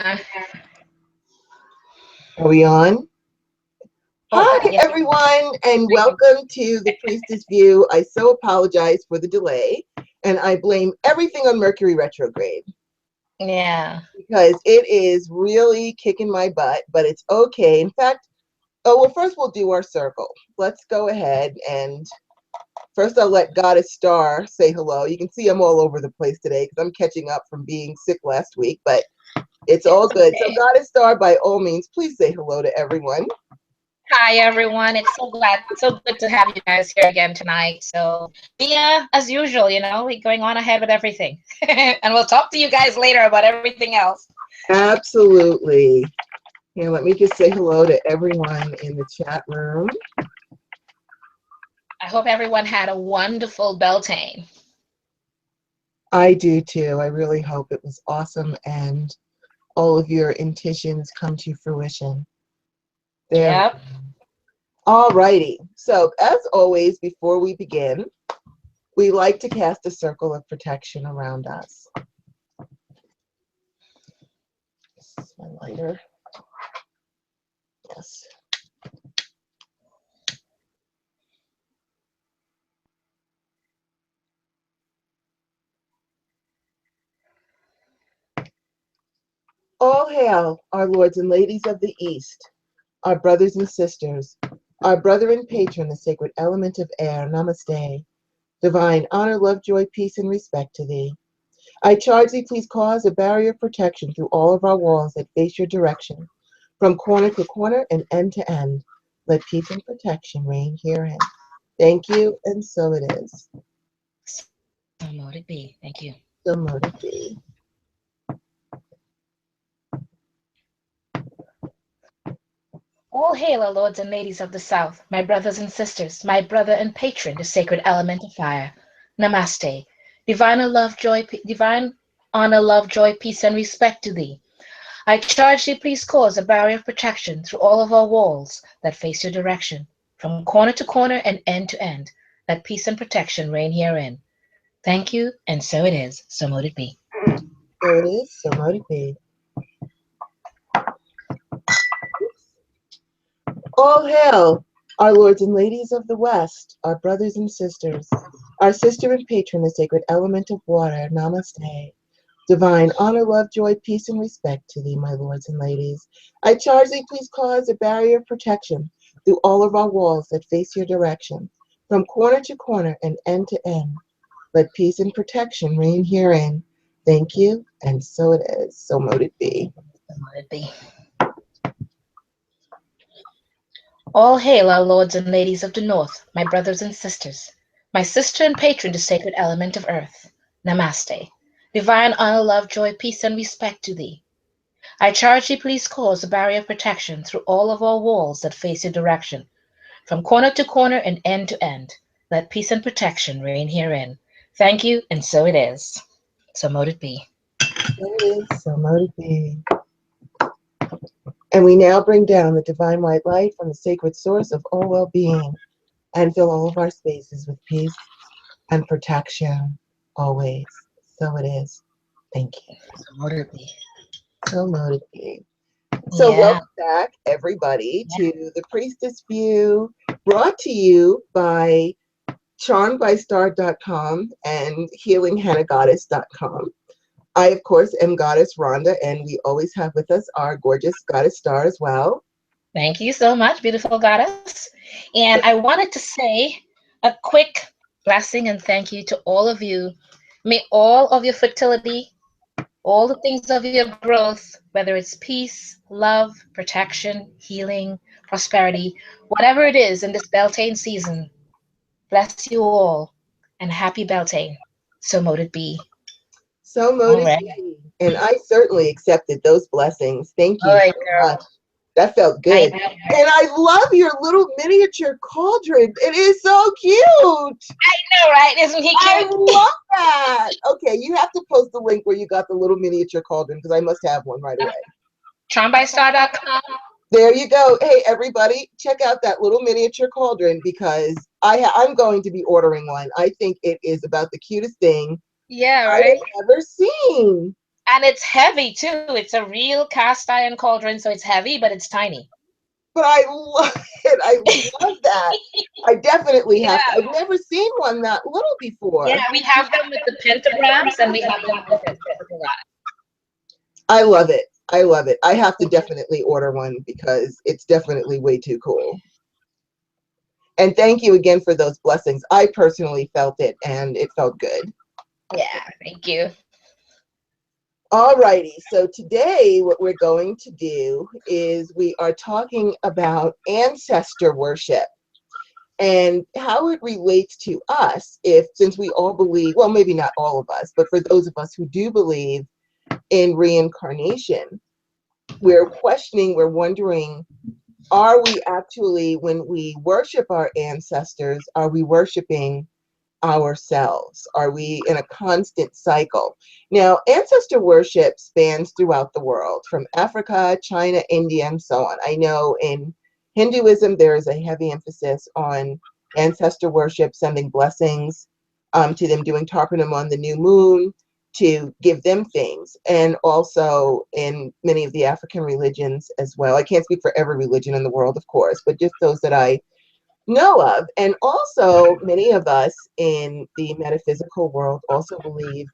Are we on? Oh, Hi, yes. everyone, and welcome to the Priestess View. I so apologize for the delay, and I blame everything on Mercury retrograde Yeah. because it is really kicking my butt, but it's okay. In fact, first we'll do our circle. Let's go ahead and first I'll let Goddess Star say hello. You can see I'm all over the place today because I'm catching up from being sick last week, but it's all good. So Goddess Star, by all means, please say hello to everyone. Hi, everyone. It's so good to have you guys here again tonight. So, yeah, as usual, we're going on ahead with everything. And we'll talk to you guys later about everything else. Absolutely. Here, let me just say hello to everyone in the chat room. I hope everyone had a wonderful Beltane. I do too. I really hope it was awesome and all of your intentions come to fruition. There. Yep. All righty. So, as always, before we begin, we like to cast a circle of protection around us. This is my lighter. Yes. All hail, our lords and ladies of the East, our brothers and sisters, our brother and patron, the sacred element of air. Namaste. Divine honor, love, joy, peace, and respect to thee. I charge thee, please cause a barrier of protection through all of our walls that face your direction, from corner to corner and end to end. Let peace and protection reign herein. Thank you, and so it is. So mote it be. Thank you. So mote it be. All hail, our lords and ladies of the South, my brothers and sisters, my brother and patron, the sacred element of fire. Namaste. Divine honor, love, joy, peace, and respect to thee. I charge thee, please cause a barrier of protection through all of our walls that face your direction, from corner to corner and end to end. Let peace and protection reign herein. Thank you, and so it is. So mote it be. So it is, so mote it be. All hail, our lords and ladies of the West, our brothers and sisters, our sister and patron, the sacred element of water. Namaste. Divine honor, love, joy, peace, and respect to thee, my lords and ladies. I charge thee, please cause a barrier of protection through all of our walls that face your direction, from corner to corner and end to end. Let peace and protection reign herein. Thank you, and so it is. So mote it be. So mote it be. All hail, our lords and ladies of the North, my brothers and sisters, my sister and patron, the sacred element of earth. Namaste. Divine honor, love, joy, peace, and respect to thee. I charge thee, please cause a barrier of protection through all of our walls that face your direction, from corner to corner and end to end. Let peace and protection reign herein. Thank you, and so it is. So mote it be. So it is, so mote it be. And we now bring down the divine white light from the sacred source of all well-being and fill all of our spaces with peace and protection always. So it is. Thank you. So mote it be. So mote it be. So welcome back, everybody, to the Priestess View, brought to you by charmbystar.com and healinghanagoddess.com. I, of course, am Goddess Rhonda, and we always have with us our gorgeous Goddess Star as well. Thank you so much, beautiful goddess. And I wanted to say a quick blessing and thank you to all of you. May all of your fertility, all the things of your growth, whether it's peace, love, protection, healing, prosperity, whatever it is in this Beltane season, bless you all and happy Beltane. So mote it be. So mote it be. And I certainly accepted those blessings. Thank you so much. That felt good. And I love your little miniature cauldron. It is so cute. I know, right? Isn't he cute? I love that. Okay, you have to post the link where you got the little miniature cauldron because I must have one right away. charmbystar.com. There you go. Hey, everybody, check out that little miniature cauldron because I'm going to be ordering one. I think it is about the cutest thing right? I've ever seen. And it's heavy too. It's a real cast iron cauldron, so it's heavy, but it's tiny. But I love it. I love that. I definitely Yeah, have to. I've never seen one that little yeah. before. We have them with the pentagrams, and we have them without pentagrams. I love it. I love it. I have to definitely order one because it's definitely way too cool. And thank you again for those blessings. I personally felt it and it felt good. Yeah, thank you. Alrighty, so today what we're going to do is we are talking about ancestor worship and how it relates to us if, since we all believe, well, maybe not all of us, but for those of us who do believe in reincarnation, we're questioning, we're wondering, are we actually, when we worship our ancestors, are we worshiping ourselves? Are we in a constant cycle? Now, ancestor worship spans throughout the world, from Africa, China, India, and so on. I know in Hinduism, there is a heavy emphasis on ancestor worship, sending blessings to them, doing tarpanam on the new moon to give them things. And also in many of the African religions as well. I can't speak for every religion in the world, of course, but just those that I know of. And also, many of us in the metaphysical world also believe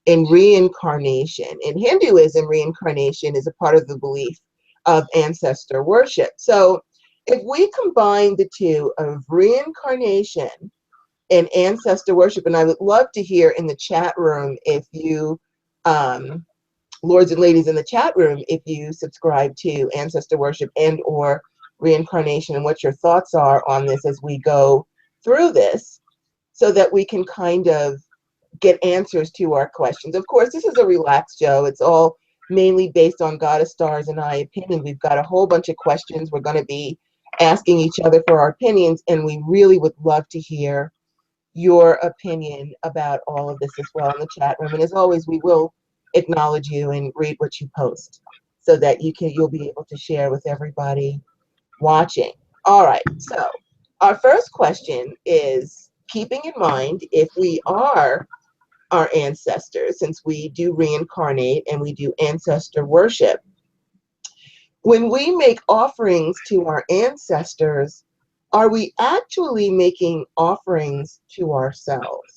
in reincarnation. In Hinduism, reincarnation is a part of the belief of ancestor worship. So, if we combine the two of reincarnation and ancestor worship, and I would love to hear in the chat room if you, lords and ladies in the chat room, if you subscribe to ancestor worship and or reincarnation and what your thoughts are on this as we go through this so that we can kind of get answers to our questions. Of course, this is a relaxed show. It's all mainly based on Goddess Stars and I opinion. We've got a whole bunch of questions. We're going to be asking each other for our opinions, and we really would love to hear your opinion about all of this as well in the chat room. And as always, we will acknowledge you and read what you post so that you'll be able to share with everybody watching. All right, so our first question is, keeping in mind if we are our ancestors, since we do reincarnate and we do ancestor worship, when we make offerings to our ancestors, are we actually making offerings to ourselves?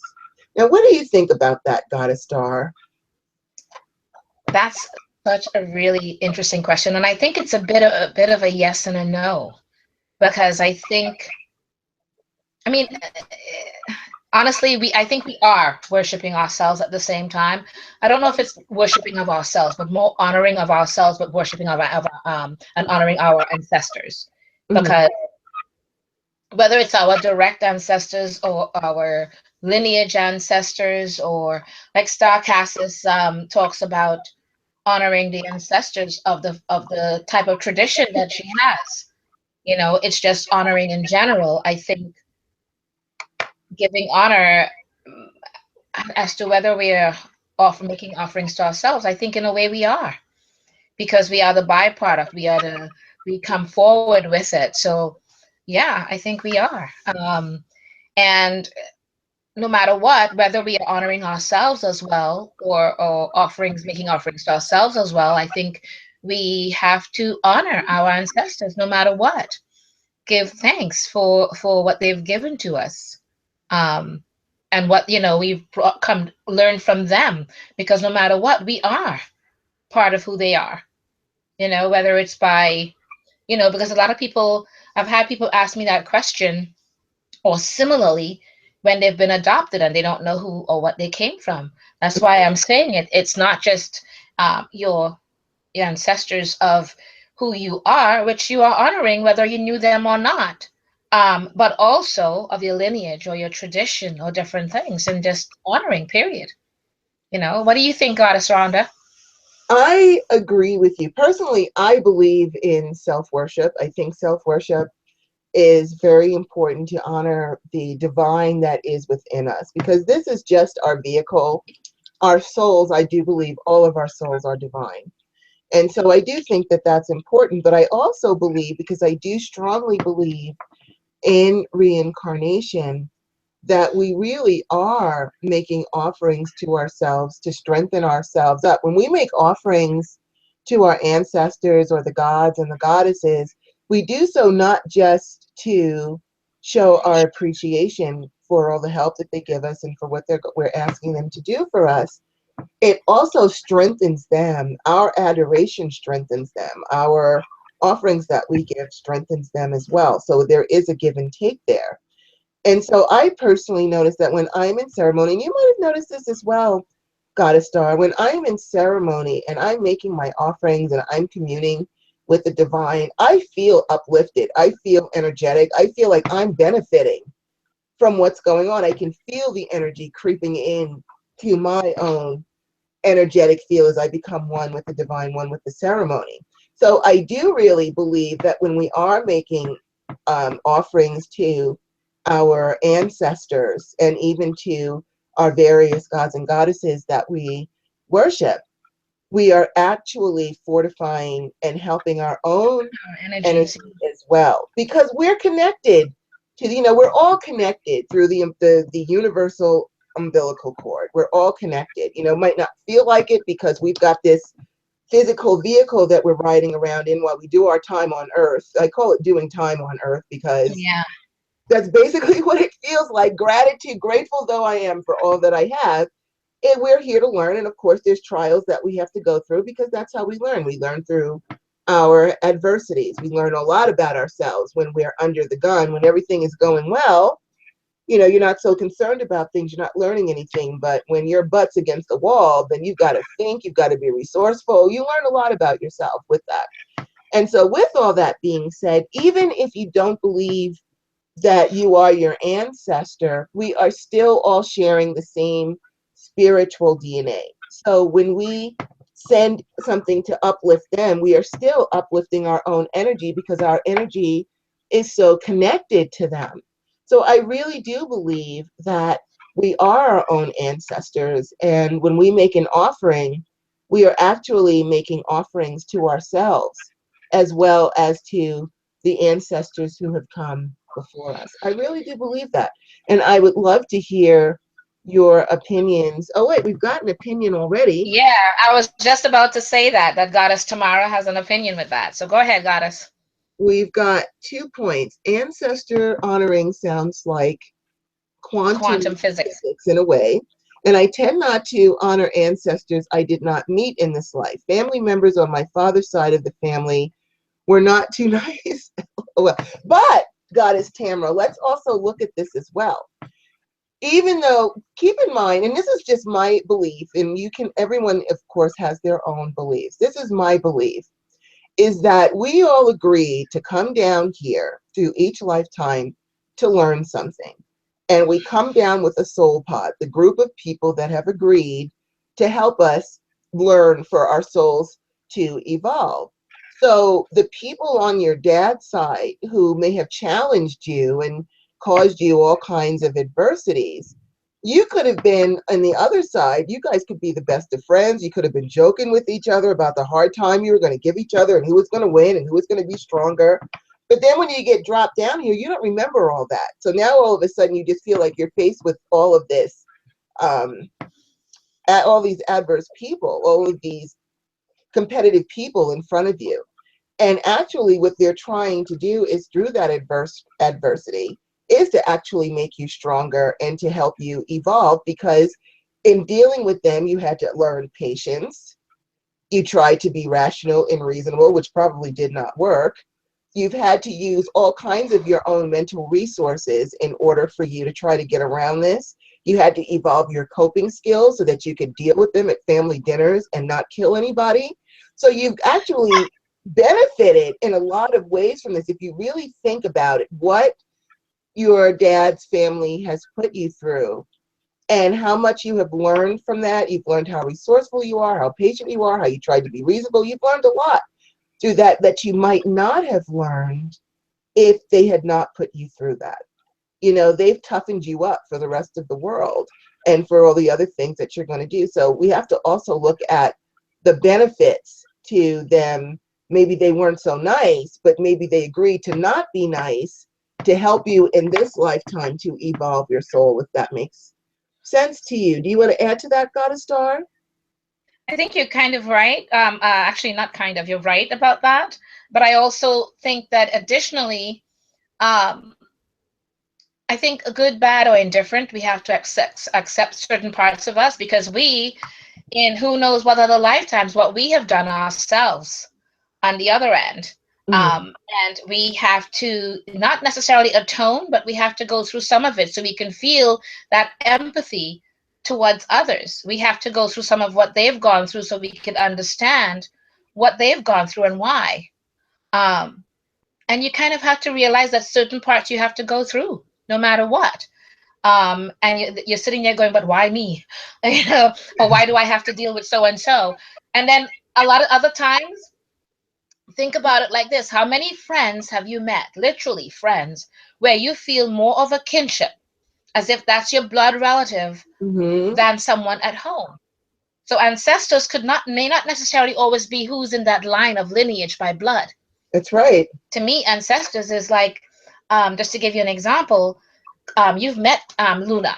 Now, what do you think about that, Goddess Star? That's such a really interesting question, and I think it's a bit of a yes and a no, because I mean, honestly, I think we are worshiping ourselves at the same time. I don't know if it's worshiping of ourselves, but more honoring of ourselves, but worshiping and honoring our ancestors, Mm-hmm. because whether it's our direct ancestors or our lineage ancestors, or like Star Cassis talks about honoring the ancestors of the type of tradition that she has. It's just honoring in general. I think giving honor, as to whether we are making offerings to ourselves, I think in a way we are, because we are the byproduct. We come forward with it. So yeah, I think we are. And no matter what, whether we are honoring ourselves as well, or making offerings to ourselves as well, I think we have to honor our ancestors no matter what. Give thanks for what they've given to us. Um, and what we've come learn from them, because no matter what, we are part of who they are. Whether it's by, because a lot of people, I've had people ask me that question, or similarly, when they've been adopted and they don't know who or what they came from. That's why I'm saying it's not just your ancestors of who you are, which you are honoring whether you knew them or not, but also of your lineage or your tradition or different things, and just honoring, period. What do you think, Goddess Rhonda? I agree with you. Personally, I believe in self-worship. I think self-worship is very important to honor the divine that is within us, because this is just our vehicle. Our souls, I do believe all of our souls are divine. And so I do think that that's important, but I also believe, because I do strongly believe in reincarnation, that we really are making offerings to ourselves to strengthen ourselves up. When we make offerings to our ancestors or the gods and the goddesses, we do so not just to show our appreciation for all the help that they give us and for what we're asking them to do for us. It also strengthens them. Our adoration strengthens them. Our offerings that we give strengthens them as well. So there is a give and take there. And so I personally notice that when I'm in ceremony, and you might have noticed this as well, Goddess Star, when I'm in ceremony and I'm making my offerings and I'm communing with the divine, I feel uplifted. I feel energetic. I feel like I'm benefiting from what's going on. I can feel the energy creeping in to my own energetic field as I become one with the divine, one with the ceremony. So I do really believe that when we are making offerings to our ancestors and even to our various gods and goddesses that we worship, we are actually fortifying and helping our own Energies. energy as well, because we're connected to, we're all connected through the universal umbilical cord. We're all connected. Might not feel like it because we've got this physical vehicle that we're riding around in while we do our time on Earth. I call it doing time on Earth because Yeah. that's basically what it feels like. Gratitude, grateful though I am for all that I have. And we're here to learn. And of course, there's trials that we have to go through because that's how we learn. We learn through our adversities. We learn a lot about ourselves when we're under the gun. When everything is going well, you're not so concerned about things. You're not learning anything. But when your butt's against the wall, then you've got to think. You've got to be resourceful. You learn a lot about yourself with that. And so with all that being said, even if you don't believe that you are your ancestor, we are still all sharing the same spiritual DNA. So when we send something to uplift them, we are still uplifting our own energy because our energy is so connected to them. So I really do believe that we are our own ancestors. And when we make an offering, we are actually making offerings to ourselves as well as to the ancestors who have come before us. I really do believe that. And I would love to hear your opinions. Oh, wait, we've got an opinion already. Yeah, I was just about to say that Goddess Tamara has an opinion with that. So go ahead, Goddess. We've got 2 points. Ancestor honoring sounds like quantum Quantum physics. physics in a way. And I tend not to honor ancestors I did not meet in this life. Family members on my father's side of the family were not too nice. Well, but Goddess Tamara, let's also look at this as well. Even though, keep in mind, and this is just my belief, and everyone, of course, has their own beliefs. This is my belief, is that we all agree to come down here through each lifetime to learn something. And we come down with a soul pod, the group of people that have agreed to help us learn for our souls to evolve. So the people on your dad's side who may have challenged you and caused you all kinds of adversities, you could have been on the other side. You guys could be the best of friends. You could have been joking with each other about the hard time you were going to give each other and who was going to win and who was going to be stronger. But then when you get dropped down here, you don't remember all that. So now all of a sudden you just feel like you're faced with all of this, all these adverse people, all of these competitive people in front of you. And actually what they're trying to do is through that adversity is to actually make you stronger and to help you evolve, because in dealing with them, you had to learn patience. You tried to be rational and reasonable, which probably did not work. You've had to use all kinds of your own mental resources in order for you to try to get around this. You had to evolve your coping skills so that you could deal with them at family dinners and not kill anybody. So you've actually benefited in a lot of ways from this. If you really think about it, what your dad's family has put you through and how much you have learned from that. You've learned how resourceful you are, how patient you are, how you tried to be reasonable. You've learned a lot through that you might not have learned if they had not put you through that. They've toughened you up for the rest of the world and for all the other things that you're going to do. So we have to also look at the benefits to them. Maybe they weren't so nice, but maybe they agreed to not be nice to help you in this lifetime to evolve your soul, if that makes sense to you. Do you want to add to that, Goddess Star? I think you're kind of right. Actually, not kind of, you're right about that. But I also think that additionally, um, I think a good, bad, or indifferent, we have to accept certain parts of us, because we, in who knows what other lifetimes, what we have done ourselves on the other end. Mm-hmm. And we have to not necessarily atone, but we have to go through some of it so we can feel that empathy towards others. We have to go through some of what they've gone through so we can understand what they've gone through and why. Um, and you kind of have to realize that certain parts you have to go through no matter what. And you're sitting there going, but why me? You know, or why do I have to deal with so and so? And then a lot of other times, think about it like this: how many friends have you met, literally friends, where you feel more of a kinship, as if that's your blood relative, Mm-hmm. than someone at home? So ancestors may not necessarily always be who's in that line of lineage by blood. That's right. To me, ancestors is like, just to give you an example, you've met Luna.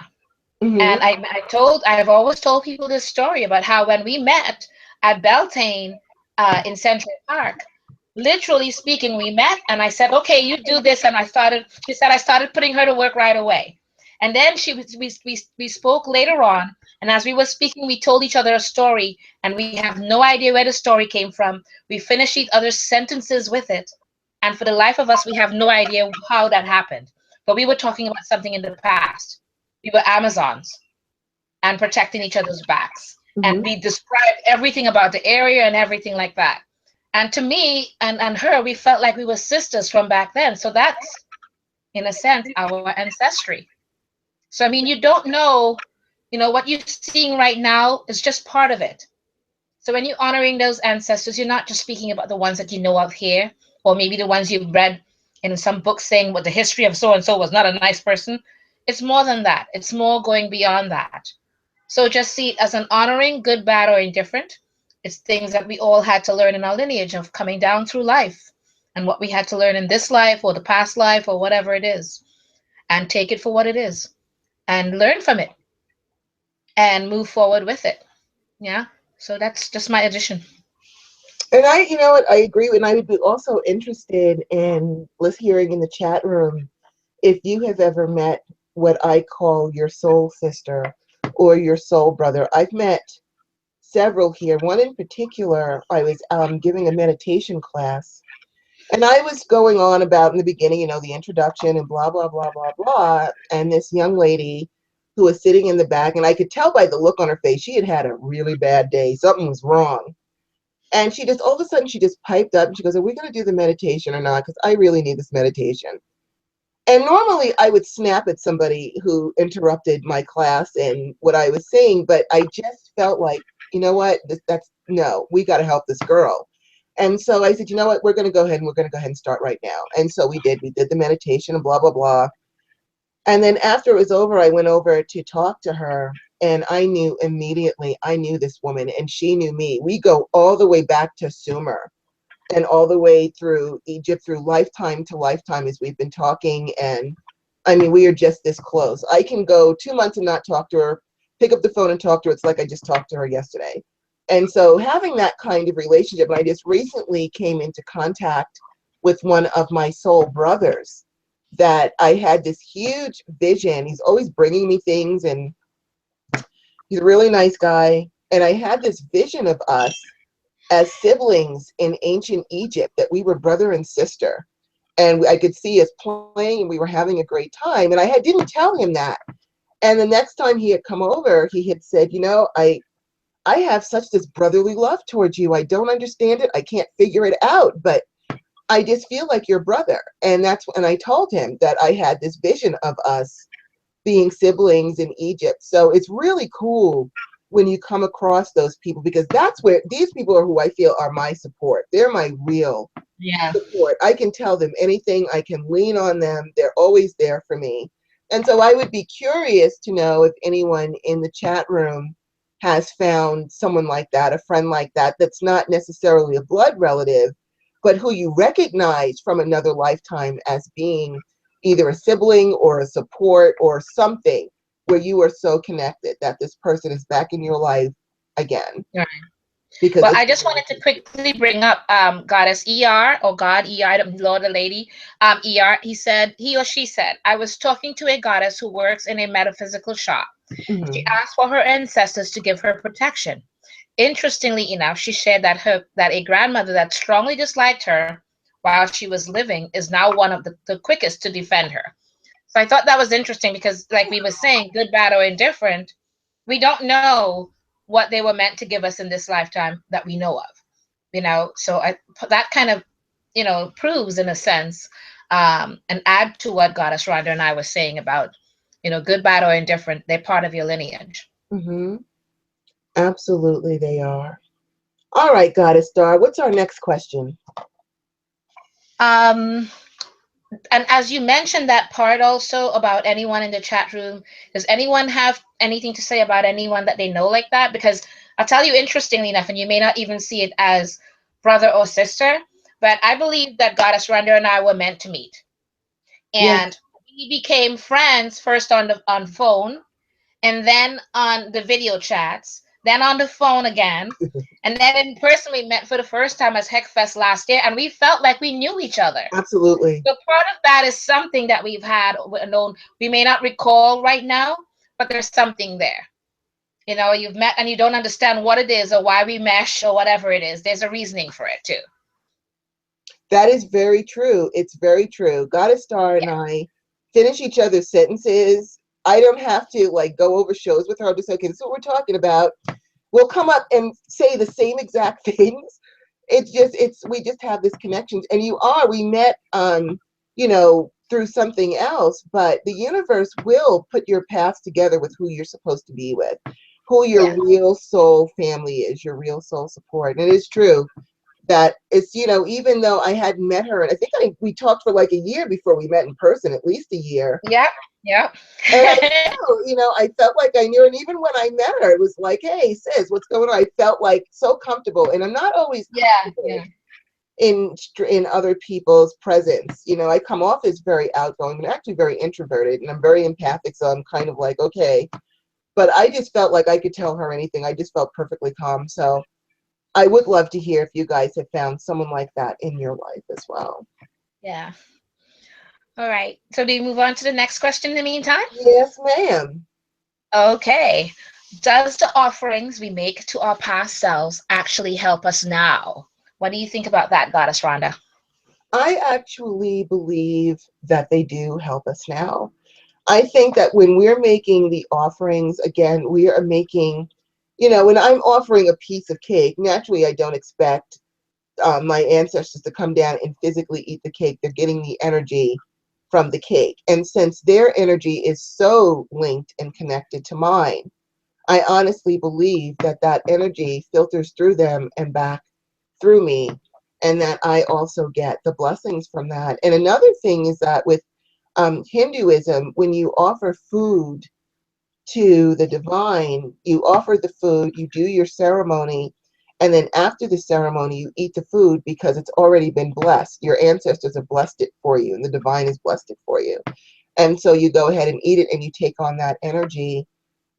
Mm-hmm. And I've always told people this story about how when we met at Beltane in Central Park, literally speaking, we met and I said, okay, you do this. And she said, I started putting her to work right away. And then we spoke later on. And as we were speaking, we told each other a story and we have no idea where the story came from. We finished each other's sentences with it. And for the life of us, we have no idea how that happened. But we were talking about something in the past. We were Amazons and protecting each other's backs. And Mm-hmm. we described everything about the area and everything like that. And to me and her, we felt like we were sisters from back then. So that's, in a sense, our ancestry. So, I mean, you don't know, what you're seeing right now is just part of it. So when you're honoring those ancestors, you're not just speaking about the ones that you know of here, or maybe the ones you've read in some book saying what the history of so and so was not a nice person. It's more than that. It's more going beyond that. So just see it as an honoring, good, bad, or indifferent. It's things that we all had to learn in our lineage of coming down through life, and what we had to learn in this life or the past life or whatever it is, and take it for what it is and learn from it and move forward with it. Yeah. So that's just my addition. And you know what, I agree. And I would be also interested in hearing in the chat room if you have ever met what I call your soul sister or your soul brother. I've met several here. One in particular, I was giving a meditation class, and I was going on about in the beginning, the introduction and blah, blah, blah, blah, blah. And this young lady who was sitting in the back, and I could tell by the look on her face, she had had a really bad day. Something was wrong. And she just, all of a sudden, she just piped up and she goes, are we going to do the meditation or not? Because I really need this meditation. And normally I would snap at somebody who interrupted my class and what I was saying, but I just felt like, you know what, no, we got to help this girl. And so I said, you know what, we're going to go ahead and start right now. And so we did the meditation and blah, blah, blah. And then after it was over, I went over to talk to her, and I knew immediately, I knew this woman and she knew me. We go all the way back to Sumer and all the way through Egypt, through lifetime to lifetime as we've been talking. And I mean, we are just this close. I can go 2 months and not talk to her, pick up the phone and talk to her. It's like I just talked to her yesterday. And so having that kind of relationship, and I just recently came into contact with one of my soul brothers that I had this huge vision. He's always bringing me things, and he's a really nice guy. And I had this vision of us as siblings in ancient Egypt, that we were brother and sister. And I could see us playing and we were having a great time. And didn't tell him that. And the next time he had come over, he had said, I have such this brotherly love towards you. I don't understand it. I can't figure it out, but I just feel like your brother. And that's when I told him that I had this vision of us being siblings in Egypt. So it's really cool when you come across those people, because that's where these people are who I feel are my support. They're my real Yeah. support. I can tell them anything. I can lean on them. They're always there for me. And so I would be curious to know if anyone in the chat room has found someone like that, a friend like that, that's not necessarily a blood relative, but who you recognize from another lifetime as being either a sibling or a support or something where you are so connected that this person is back in your life again. Right. Because Well, it's I just wanted to quickly bring up Goddess ER or God ER, Lord or Lady ER. He or she said, I was talking to a goddess who works in a metaphysical shop. She Mhm. asked for her ancestors to give her protection. Interestingly enough, she shared that a grandmother that strongly disliked her while she was living is now one of the quickest to defend her. So I thought that was interesting because, like we were saying, good, bad, or indifferent, we don't know what they were meant to give us in this lifetime that we know of. So that kind of, proves in a sense, and add to what Goddess Rhonda and I were saying about, good, bad, or indifferent, they're part of your lineage. Mhm. Absolutely, they are. All right, Goddess Star. What's our next question? Um, and as you mentioned that part also about anyone in the chat room, does anyone have anything to say about anyone that they know like that? Because I'll tell you, interestingly enough, and you may not even see it as brother or sister, but I believe that Goddess Rhonda and I were meant to meet. Yes. And we became friends first on phone, and then on the video chats, then on the phone again, and then in person we met for the first time as Heckfest last year, and we felt like we knew each other. Absolutely. So part of that is something that we've had known. We may not recall right now, but there's something there. You've met and you don't understand what it is or why we mesh or whatever it is. There's a reasoning for it too. That is very true. It's very true. Goddess Star and Yeah. I finish each other's sentences. I don't have to like go over shows with her. I'm just like, okay, this is what we're talking about. We'll come up and say the same exact things. We just have this connection. And we met through something else, but the universe will put your paths together with who you're supposed to be with, who your Yeah. real soul family is, your real soul support. And it is true that it's, even though I hadn't met her, and I think we talked for like a year before we met in person, at least a year. Yep. Yep. And I felt like I knew her. And even when I met her, it was like, hey, sis, what's going on? I felt like so comfortable. And I'm not always Yeah. comfortable Yeah. in other people's presence. I come off as very outgoing, but actually very introverted, and I'm very empathic. So I'm kind of like, okay. But I just felt like I could tell her anything. I just felt perfectly calm. So I would love to hear if you guys have found someone like that in your life as well. Yeah. All right. So do you move on to the next question in the meantime? Yes, ma'am. Okay. Does the offerings we make to our past selves actually help us now? What do you think about that, Goddess Rhonda? I actually believe that they do help us now. I think that when we're making the offerings, again, we are making, when I'm offering a piece of cake, naturally I don't expect my ancestors to come down and physically eat the cake. They're getting the energy from the cake. And since their energy is so linked and connected to mine, I honestly believe that that energy filters through them and back through me, and that I also get the blessings from that. And another thing is that with Hinduism, when you offer food to the divine, you offer the food, you do your ceremony, and then after the ceremony, you eat the food because it's already been blessed. Your ancestors have blessed it for you, and the divine has blessed it for you. And so you go ahead and eat it, and you take on that energy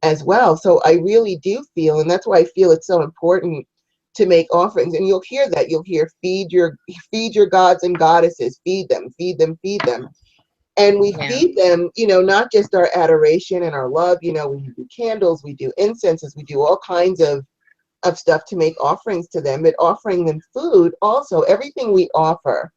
as well. So I really do feel, and that's why I feel it's so important to make offerings. And you'll hear that. You'll hear feed your gods and goddesses, feed them, feed them, feed them. And we Yeah. feed them, not just our adoration and our love. We do candles, we do incenses, we do all kinds of stuff to make offerings to them, but offering them food also, everything we offer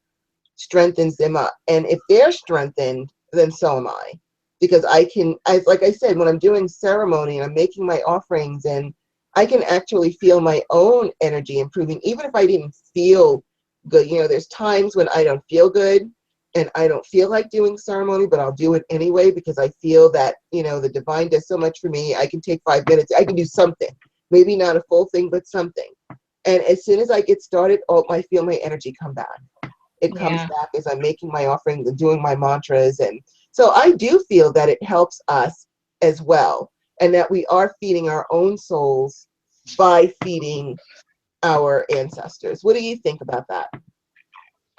strengthens them up. And if they're strengthened, then so am I. Because like I said, when I'm doing ceremony and I'm making my offerings, and I can actually feel my own energy improving, even if I didn't feel good. There's times when I don't feel good and I don't feel like doing ceremony, but I'll do it anyway because I feel that, the divine does so much for me. I can take 5 minutes. I can do something. Maybe not a full thing, but something. And as soon as I get started, I feel my energy come back. It comes Yeah. back as I'm making my offerings and doing my mantras. And so I do feel that it helps us as well, and that we are feeding our own souls by feeding our ancestors. What do you think about that?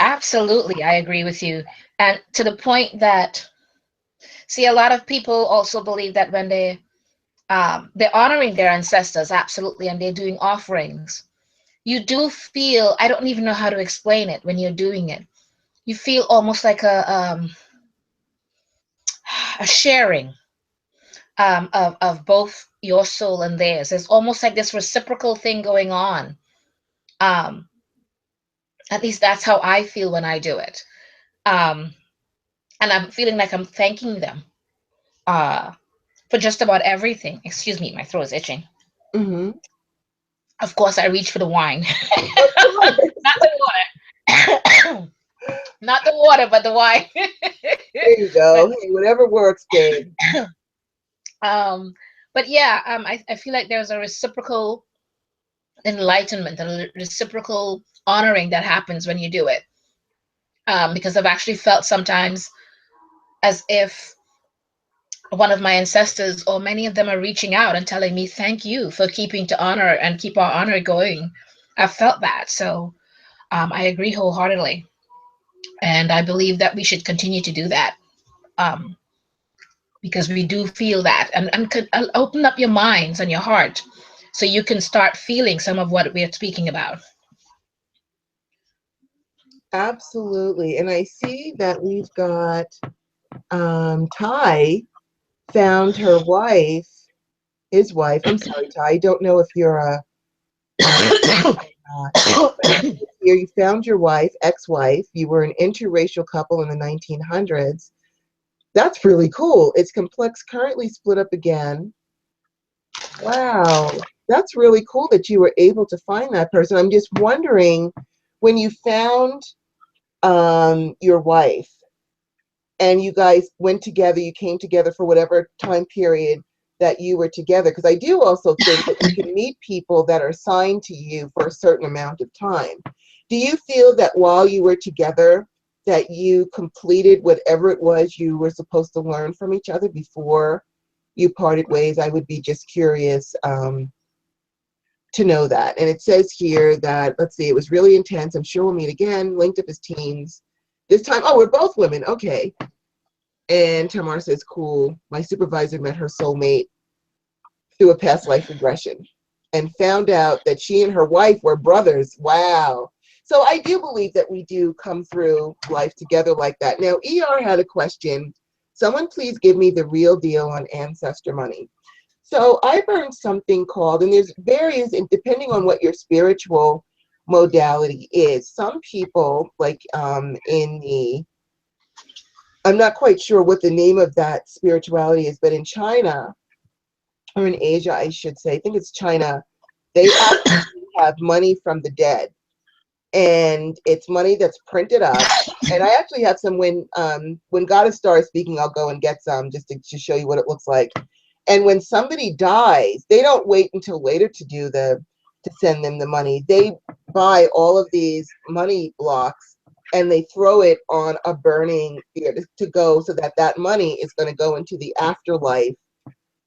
Absolutely, I agree with you. And to the point that, see, a lot of people also believe that when they're honoring their ancestors, absolutely, and they're doing offerings, you do feel, I don't even know how to explain it when you're doing it. You feel almost like a sharing of both your soul and theirs. There's almost like this reciprocal thing going on. Um, at least that's how I feel when I do it. Um, and I'm feeling like I'm thanking them uh, for just about everything. Excuse me, my throat is itching. Mm-hmm. Of course, I reach for the wine, Of course. not the water, not the water, but the wine. There you but go. Hey, whatever works, babe. um, but yeah, I feel like there's a reciprocal enlightenment and a reciprocal honoring that happens when you do it. Because I've actually felt sometimes as if one of my ancestors or many of them are reaching out and telling me thank you for keeping to honor and keep our honor going. I've felt that. So I agree wholeheartedly. And I believe that we should continue to do that, um, because we do feel that. And could open up your minds and your heart so you can start feeling some of what we're speaking about. Absolutely. And I see that we've got Ty found her wife, his wife. I'm sorry, Ty. I don't know if you're a not. But it says here you found your wife, ex-wife. You were an interracial couple in the 1900s. That's really cool. It's complex, currently split up again. Wow. That's really cool that you were able to find that person. I'm just wondering, when you found your wife and you guys went together, you came together for whatever time period that you were together, because I do also think that you can meet people that are assigned to you for a certain amount of time. Do you feel that while you were together that you completed whatever it was you were supposed to learn from each other before you parted ways? I would be just curious to know that. And it says here that, let's see, it was really intense. I'm sure we'll meet again. Linked up as teens. This time, oh, we're both women. Okay. And Tamar says, cool. My supervisor met her soulmate through a past life regression and found out that she and her wife were brothers. Wow. So I do believe that we do come through life together like that. Now, ER had a question. Someone please give me the real deal on ancestor money. So I learned something called, and there's various, and depending on what your spiritual modality is. Some people, like in the, I'm not quite sure what the name of that spirituality is, but in China, or in Asia, I should say, I think it's China, they actually have money from the dead. And it's money that's printed up. And I actually have some, when Goddess Star is speaking, I'll go and get some just to show you what it looks like. And when somebody dies, they don't wait until later to send them the money. They buy all of these money blocks and they throw it on a burning to go, so that that money is going to go into the afterlife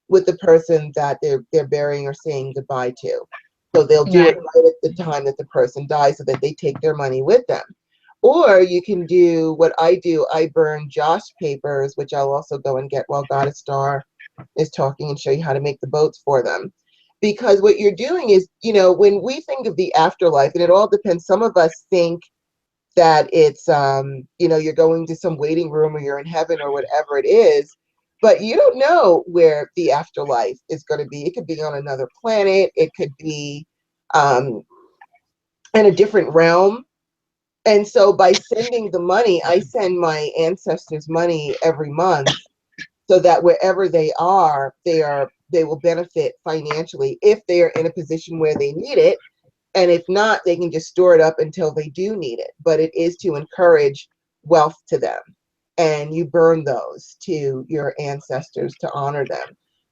with the person that they're burying or saying goodbye to. So they'll do it Right. right at the time that the person dies, so that they take their money with them. Or you can do what I do. I burn Josh papers, which I'll also go and get while Goddess Star is talking, and show you how to make the boats for them. Because what you're doing is, when we think of the afterlife, and it all depends, some of us think that it's, you're going to some waiting room or you're in heaven or whatever it is, but you don't know where the afterlife is going to be. It could be on another planet. It could be um, in a different realm. And so by sending the money, I send my ancestors money every month, so that wherever they will benefit financially if they are in a position where they need it. And if not, they can just store it up until they do need it. But it is to encourage wealth to them. And you burn those to your ancestors to honor them.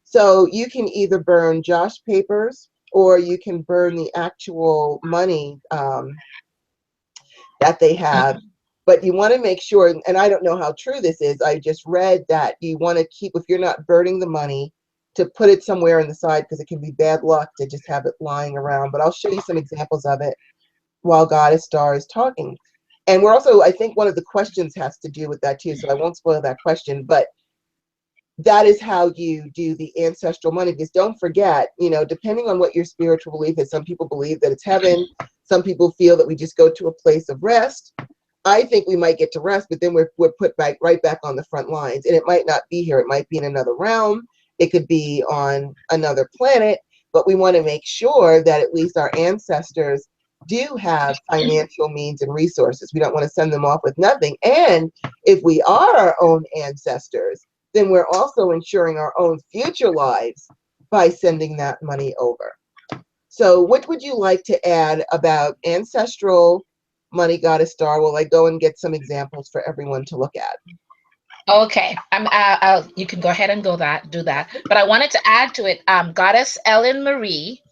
So you can either burn Josh papers, or you can burn the actual money that they have. But you want to make sure, and I don't know how true this is, I just read that you want to keep, if you're not burning the money, to put it somewhere on the side, because it can be bad luck to just have it lying around. But I'll show you some examples of it while Goddess Star is talking. And we're also, I think one of the questions has to do with that too, so I won't spoil that question, but that is how you do the ancestral money. Because don't forget, you know, depending on what your spiritual belief is, some people believe that it's heaven, some people feel that we just go to a place of rest. I think we might get to rest, but then we're put back right back on the front lines. And it might not be here. It might be in another realm. It could be on another planet. But we want to make sure that at least our ancestors do have financial means and resources. We don't want to send them off with nothing. And if we are our own ancestors, then we're also ensuring our own future lives by sending that money over. So what would you like to add about ancestral money, goddess star? Will I go and get some examples for everyone to look at? Okay, you can go ahead and do that. But I wanted to add to it. Goddess Ellen Marie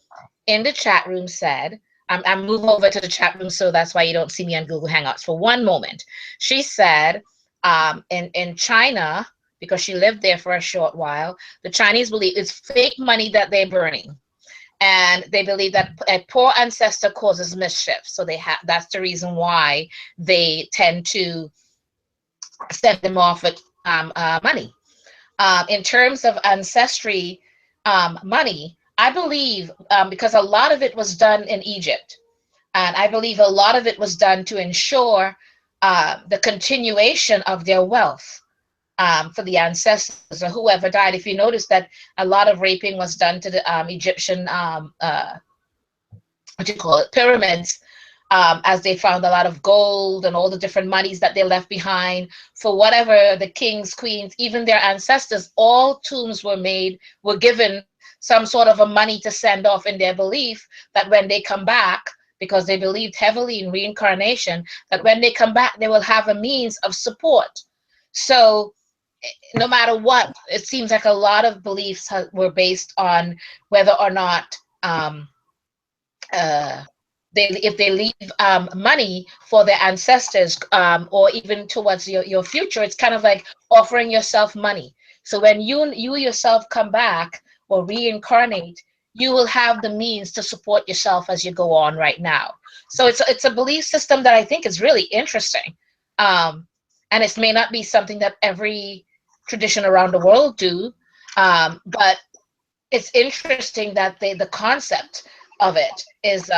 in the chat room said, I'm moving over to the chat room, so that's why you don't see me on Google Hangouts for one moment. She said, in China, because she lived there for a short while, the Chinese believe it's fake money that they're burning. And they believe that a poor ancestor causes mischief. So that's the reason why they tend to send them off with money. In terms of ancestry money, I believe because a lot of it was done in Egypt, and I believe a lot of it was done to ensure the continuation of their wealth for the ancestors or whoever died. If you notice that a lot of raping was done to the Egyptian, what do you call it, pyramids, as they found a lot of gold and all the different monies that they left behind for whatever the kings, queens, even their ancestors, all tombs were given some sort of a money to send off in their belief that when they come back, because they believed heavily in reincarnation, that when they come back, they will have a means of support. So no matter what, it seems like a lot of beliefs were based on whether or not if they leave money for their ancestors or even towards your future, it's kind of like offering yourself money. So when you yourself come back or reincarnate, you will have the means to support yourself as you go on right now. So it's a belief system that I think is really interesting. And it may not be something that every tradition around the world do, but it's interesting that the concept of it is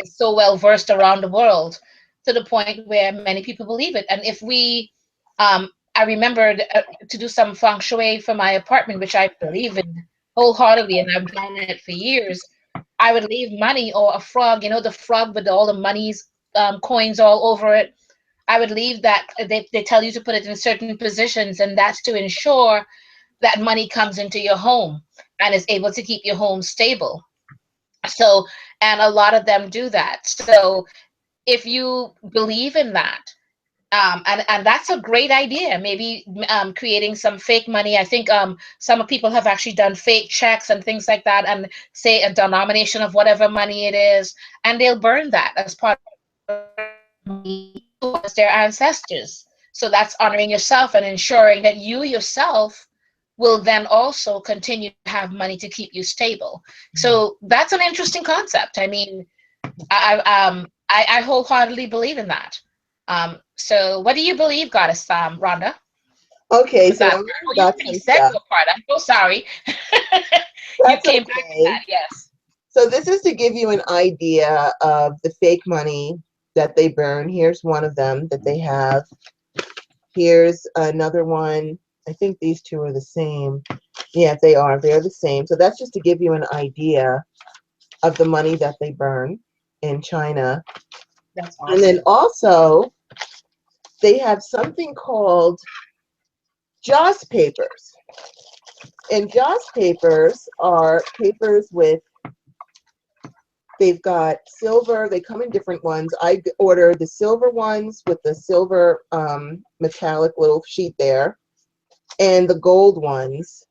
so well versed around the world to the point where many people believe it. And if we, I remembered to do some feng shui for my apartment, which I believe in wholeheartedly, and I've done it for years. I would leave money or a frog, you know, the frog with all the monies, coins all over it. I would leave that. They tell you to put it in certain positions, and that's to ensure that money comes into your home and is able to keep your home stable. So, and a lot of them do that. So if you believe in that, and that's a great idea, maybe creating some fake money. I think some people have actually done fake checks and things like that, and say a denomination of whatever money it is, and they'll burn that as part towards their ancestors. So that's honoring yourself and ensuring that you yourself will then also continue to have money to keep you stable. So that's an interesting concept. I mean, I wholeheartedly believe in that. So what do you believe, Goddess Rhonda? Okay, With so that I'm part? Oh, you got already some said stuff. your part. I'm so sorry. You That's came back to okay. that, yes. So this is to give you an idea of the fake money that they burn. Here's one of them that they have. Here's another one. I think these two are the same. Yeah, they are. They're the same. So that's just to give you an idea of the money that they burn in China. That's And then awesome. also, they have something called Joss papers. And Joss papers are papers with, they've got silver, they come in different ones. I order the silver ones with the silver metallic little sheet there, and the gold ones,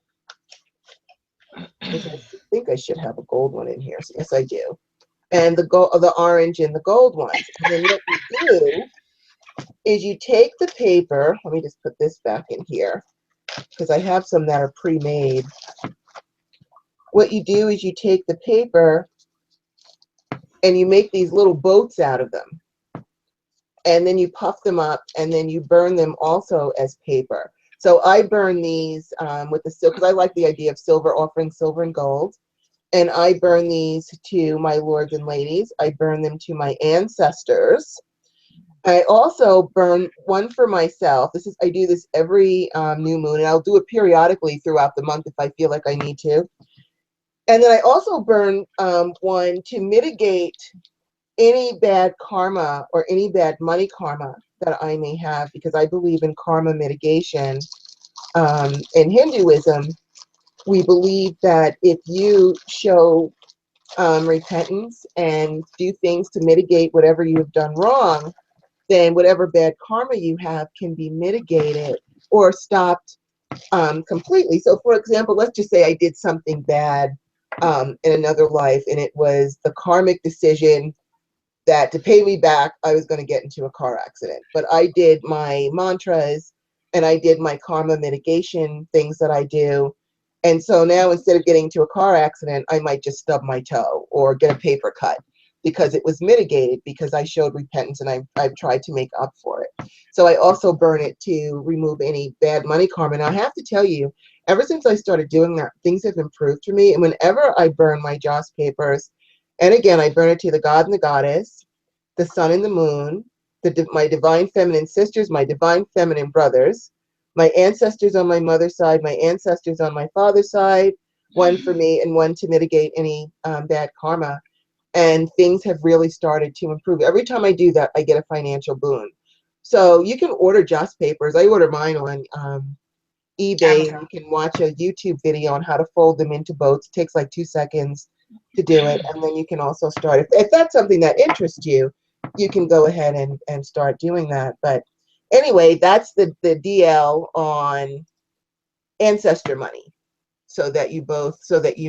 which I think I should have a gold one in here. So yes, I do. And the orange and the gold ones. And then what you do is you take the paper, let me just put this back in here, because I have some that are pre-made. What you do is you take the paper and you make these little boats out of them. and then you puff them up, and then you burn them also as paper. So I burn these with the silver, because I like the idea of silver, offering silver and gold. And I burn these to my lords and ladies. I burn them to my ancestors. I also burn one for myself. I do this every new moon, and I'll do it periodically throughout the month if I feel like I need to. And then I also burn one to mitigate any bad karma or any bad money karma that I may have, because I believe in karma mitigation. In Hinduism, we believe that if you show repentance and do things to mitigate whatever you have done wrong, then whatever bad karma you have can be mitigated or stopped completely. So, for example, let's just say I did something bad in another life, and it was the karmic decision that to pay me back, I was going to get into a car accident. But I did my mantras and I did my karma mitigation things that I do. And so now instead of getting into a car accident, I might just stub my toe or get a paper cut because it was mitigated, because I showed repentance and I've tried to make up for it. So I also burn it to remove any bad money karma. And I have to tell you, ever since I started doing that, things have improved for me. And whenever I burn my joss papers, and again, I burn it to the god and the goddess, the sun and the moon, my divine feminine sisters, my divine feminine brothers, my ancestors on my mother's side, my ancestors on my father's side, one for me and one to mitigate any bad karma. And things have really started to improve. Every time I do that, I get a financial boon. So you can order joss papers. I order mine on eBay, and you can watch a YouTube video on how to fold them into boats. It takes like 2 seconds to do it, and then you can also start, if that's something that interests you, you can go ahead and start doing that. But anyway, that's the DL on ancestor money, so that you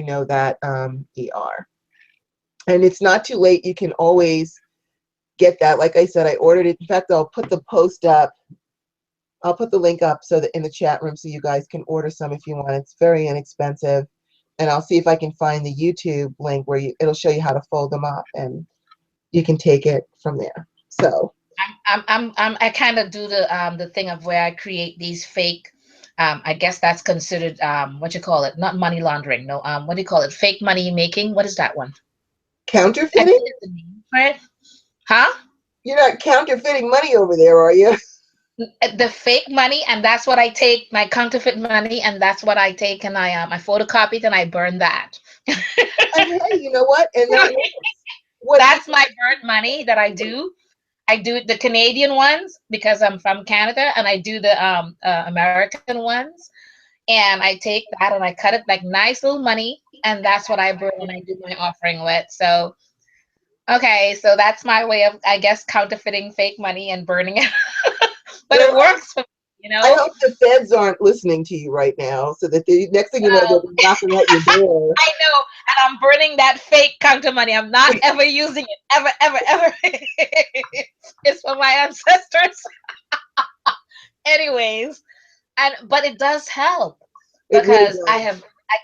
know that ER. And it's not too late. You can always get that. Like I said, I ordered it. In fact, I'll put the post up. I'll put the link up so that in the chat room, so you guys can order some if you want. It's very inexpensive. And I'll see if I can find the YouTube link where it'll show you how to fold them up, and you can take it from there. So I kind of do the thing of where I create these fake. I guess that's considered what you call it, not money laundering. No, what do you call it? Fake money making. What is that one? I counterfeiting? think it's the name for it. Huh? You're not counterfeiting money over there, are you? The fake money, and that's what I take, my counterfeit money, and that's what I take, and I photocopy it and I burn that. And hey, you know what? And that That's my burnt money that I do. I do the Canadian ones because I'm from Canada, and I do the American ones. And I take that and I cut it like nice little money, and that's what I burn when I do my offering with. So, okay, so that's my way of, I guess, counterfeiting fake money and burning it. But it works for me, I hope the feds aren't listening to you right now, so that the next thing you know, they'll be knocking at your door. I know, and I'm burning that fake counter money. I'm not ever using it, ever, ever, ever. It's for my ancestors. Anyways, but it does help, because I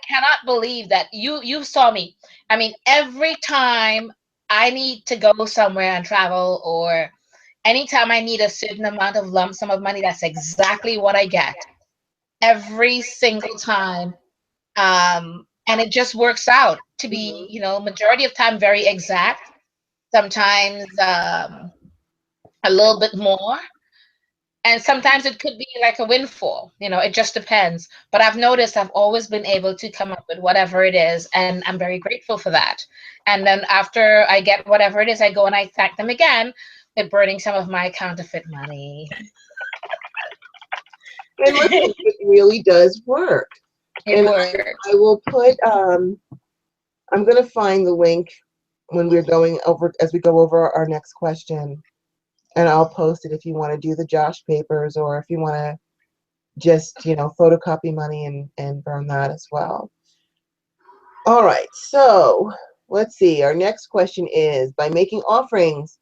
cannot believe that you saw me. I mean, every time I need to go somewhere and travel, or anytime I need a certain amount of lump sum of money, that's exactly what I get every single time. And it just works out to be, majority of time very exact. Sometimes a little bit more, and sometimes it could be like a windfall. It just depends. But I've noticed I've always been able to come up with whatever it is, and I'm very grateful for that. And then after I get whatever it is, I go and I thank them again with burning some of my counterfeit money. And listen, it really does work. It works. I will put, I'm going to find the link when we're going over, as we go over our next question, and I'll post it if you want to do the Josh papers, or if you want to just, photocopy money and burn that as well. All right, so let's see. Our next question is, by making offerings,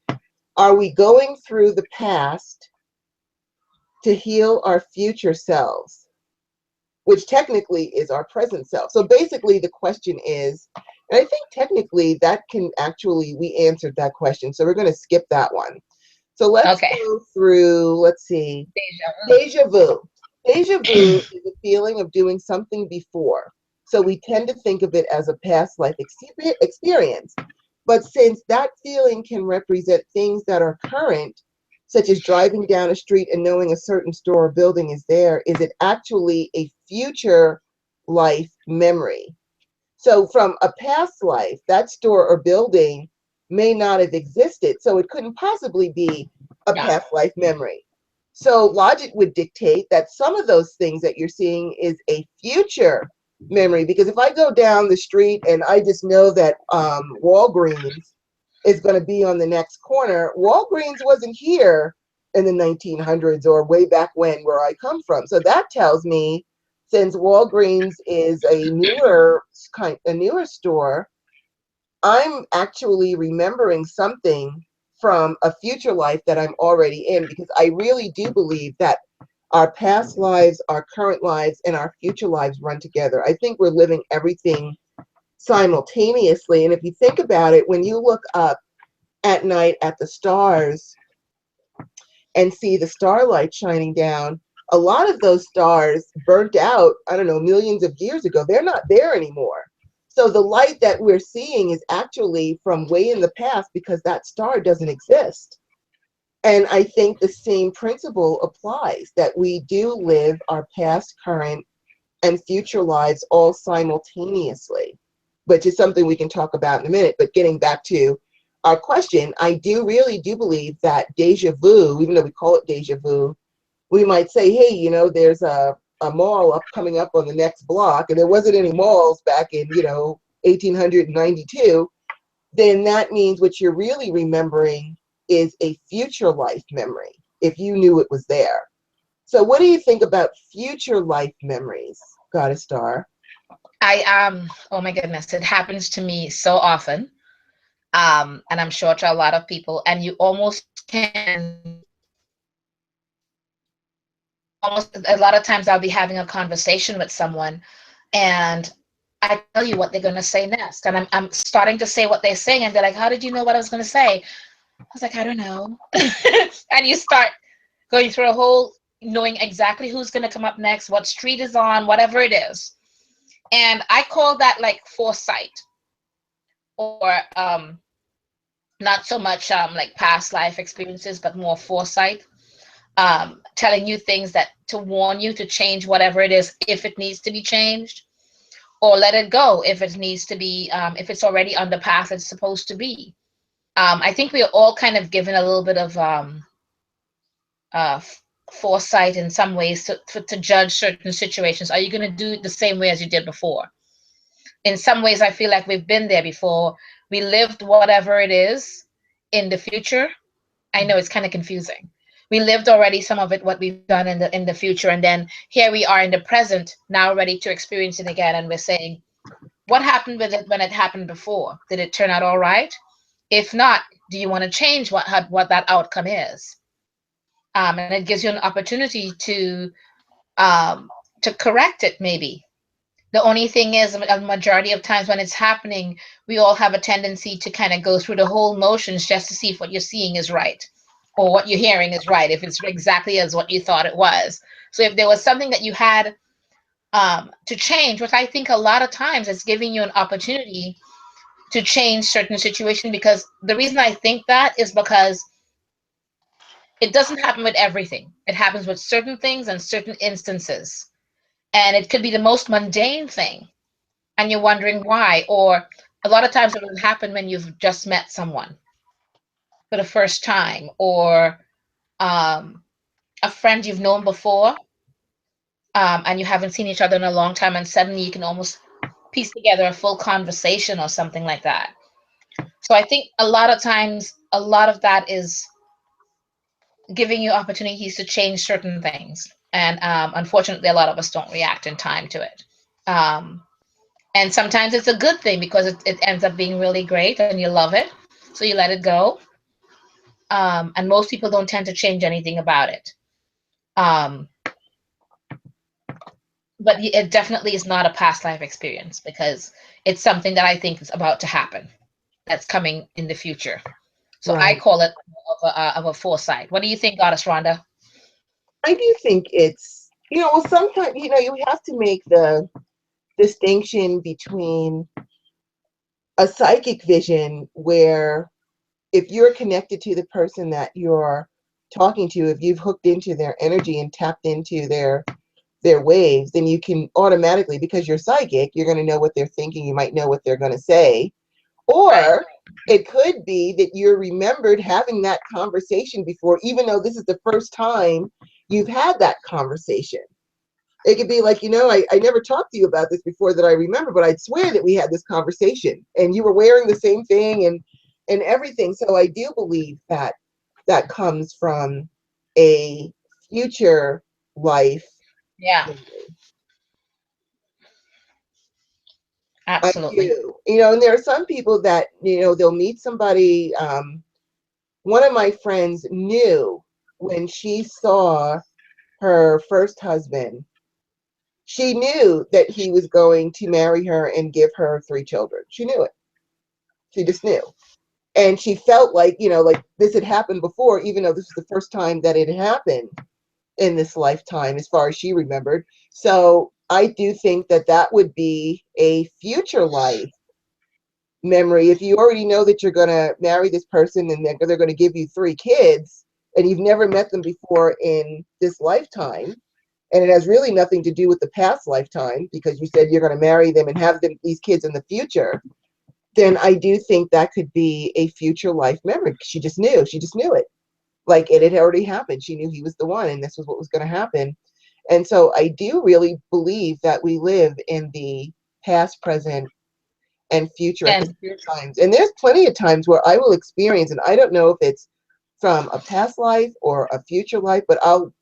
are we going through the past to heal our future selves, which technically is our present self? So basically the question is, and I think technically that can actually, we answered that question, so we're going to skip that one. So let's Okay. go through, let's see, Deja vu. deja vu. Deja vu is a feeling of doing something before. So we tend to think of it as a past life experience. But since that feeling can represent things that are current, such as driving down a street and knowing a certain store or building is there, is it actually a future life memory? So from a past life, that store or building may not have existed. So it couldn't possibly be a Yeah. past life memory. So logic would dictate that some of those things that you're seeing is a future memory. Because if I go down the street and I just know that Walgreens is going to be on the next corner, Walgreens wasn't here in the 1900s or way back when where I come from. So that tells me, since Walgreens is a newer store, I'm actually remembering something from a future life that I'm already in, because I really do believe that our past lives, our current lives, and our future lives run together. I think we're living everything simultaneously. And if you think about it, when you look up at night at the stars and see the starlight shining down, a lot of those stars burnt out, I don't know, millions of years ago. They're not there anymore. So the light that we're seeing is actually from way in the past, because that star doesn't exist. And I think the same principle applies, that we do live our past, current, and future lives all simultaneously, which is something we can talk about in a minute. But getting back to our question, I do really do believe that deja vu, even though we call it deja vu, we might say, hey, there's a mall coming up on the next block, and there wasn't any malls back in, 1892, then that means what you're really remembering is a future life memory, if you knew it was there. So what do you think about future life memories, Goddess Star? Oh my goodness, it happens to me so often. And I'm sure to a lot of people, and you almost can almost a lot of times I'll be having a conversation with someone and I tell you what they're going to say next. And I'm starting to say what they're saying. And they're like, how did you know what I was going to say? I was like, I don't know. And you start going through a whole knowing exactly who's going to come up next, what street is on, whatever it is. And I call that like foresight, or not so much like past life experiences, but more foresight, telling you things that to warn you to change whatever it is if it needs to be changed, or let it go if it needs to be, if it's already on the path it's supposed to be. I think we are all kind of given a little bit of uh, foresight in some ways to judge certain situations. Are you going to do it the same way as you did before? In some ways, I feel like we've been there before. We lived whatever it is in the future. I know it's kind of confusing. We lived already some of it, what we've done in the future, and then here we are in the present, now ready to experience it again. And we're saying, what happened with it when it happened before? Did it turn out all right? If not, do you want to change what that outcome is? And it gives you an opportunity to correct it, maybe. The only thing is, a majority of times when it's happening, we all have a tendency to kind of go through the whole motions just to see if what you're seeing is right, or what you're hearing is right, if it's exactly as what you thought it was. So if there was something that you had to change, which I think a lot of times is giving you an opportunity to change certain situation, because the reason I think that is because it doesn't happen with everything. It happens with certain things and certain instances. And it could be the most mundane thing, and you're wondering why. Or a lot of times it will happen when you've just met someone for the first time, or um, a friend you've known before, and you haven't seen each other in a long time, and suddenly you can almost piece together a full conversation or something like that. So I think a lot of times, a lot of that is giving you opportunities to change certain things. And unfortunately, a lot of us don't react in time to it. Um, and sometimes it's a good thing because it ends up being really great and you love it. So you let it go. And most people don't tend to change anything about it. Um, but it definitely is not a past life experience, because it's something that I think is about to happen, that's coming in the future. So I Right. call it of a foresight. What do you think, Goddess Rhonda? I do think it's, well, sometimes, you have to make the distinction between a psychic vision where if you're connected to the person that you're talking to, if you've hooked into their energy and tapped into their waves, then you can automatically, because you're psychic, you're going to know what they're thinking. You might know what they're going to say. Right. Or it could be that you're remembered having that conversation before, even though this is the first time you've had that conversation. It could be like, I never talked to you about this before that I remember, but I'd swear that we had this conversation and you were wearing the same thing and everything. So I do believe that that comes from a future life. Yeah, I absolutely. do. And there are some people that, they'll meet somebody. One of my friends knew when she saw her first husband, she knew that he was going to marry her and give her 3 children. She knew it. She just knew. And she felt like, like this had happened before, even though this was the first time that it had happened in this lifetime, as far as she remembered. So I do think that that would be a future life memory. If you already know that you're going to marry this person and they're going to give you 3 kids and you've never met them before in this lifetime, and it has really nothing to do with the past lifetime because you said you're going to marry them and have these kids in the future, then I do think that could be a future life memory. She just knew. She just knew it. Like it had already happened. She knew he was the one and this was what was going to happen. And so I do really believe that we live in the past, present, and future at the And same times. And there's plenty of times where I will experience, and I don't know if it's from a past life or a future life, but I'll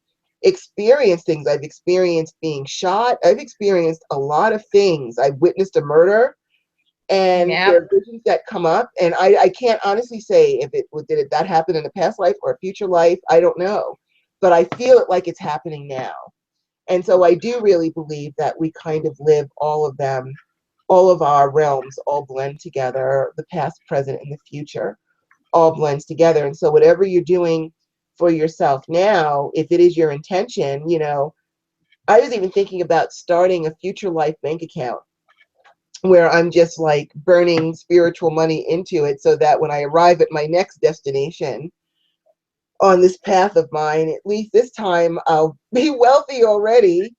experience things. I've experienced being shot. I've experienced a lot of things. I've witnessed a murder, and yeah, there are visions that come up. And I can't honestly say if did that happen in a past life or a future life. I don't know, but I feel it like it's happening now. And so I do really believe that we kind of live all of them, all of our realms all blend together, the past, present, and the future all blends together. And so whatever you're doing for yourself now, if it is your intention, I was even thinking about starting a future life bank account where I'm just like burning spiritual money into it so that when I arrive at my next destination on this path of mine, at least this time I'll be wealthy already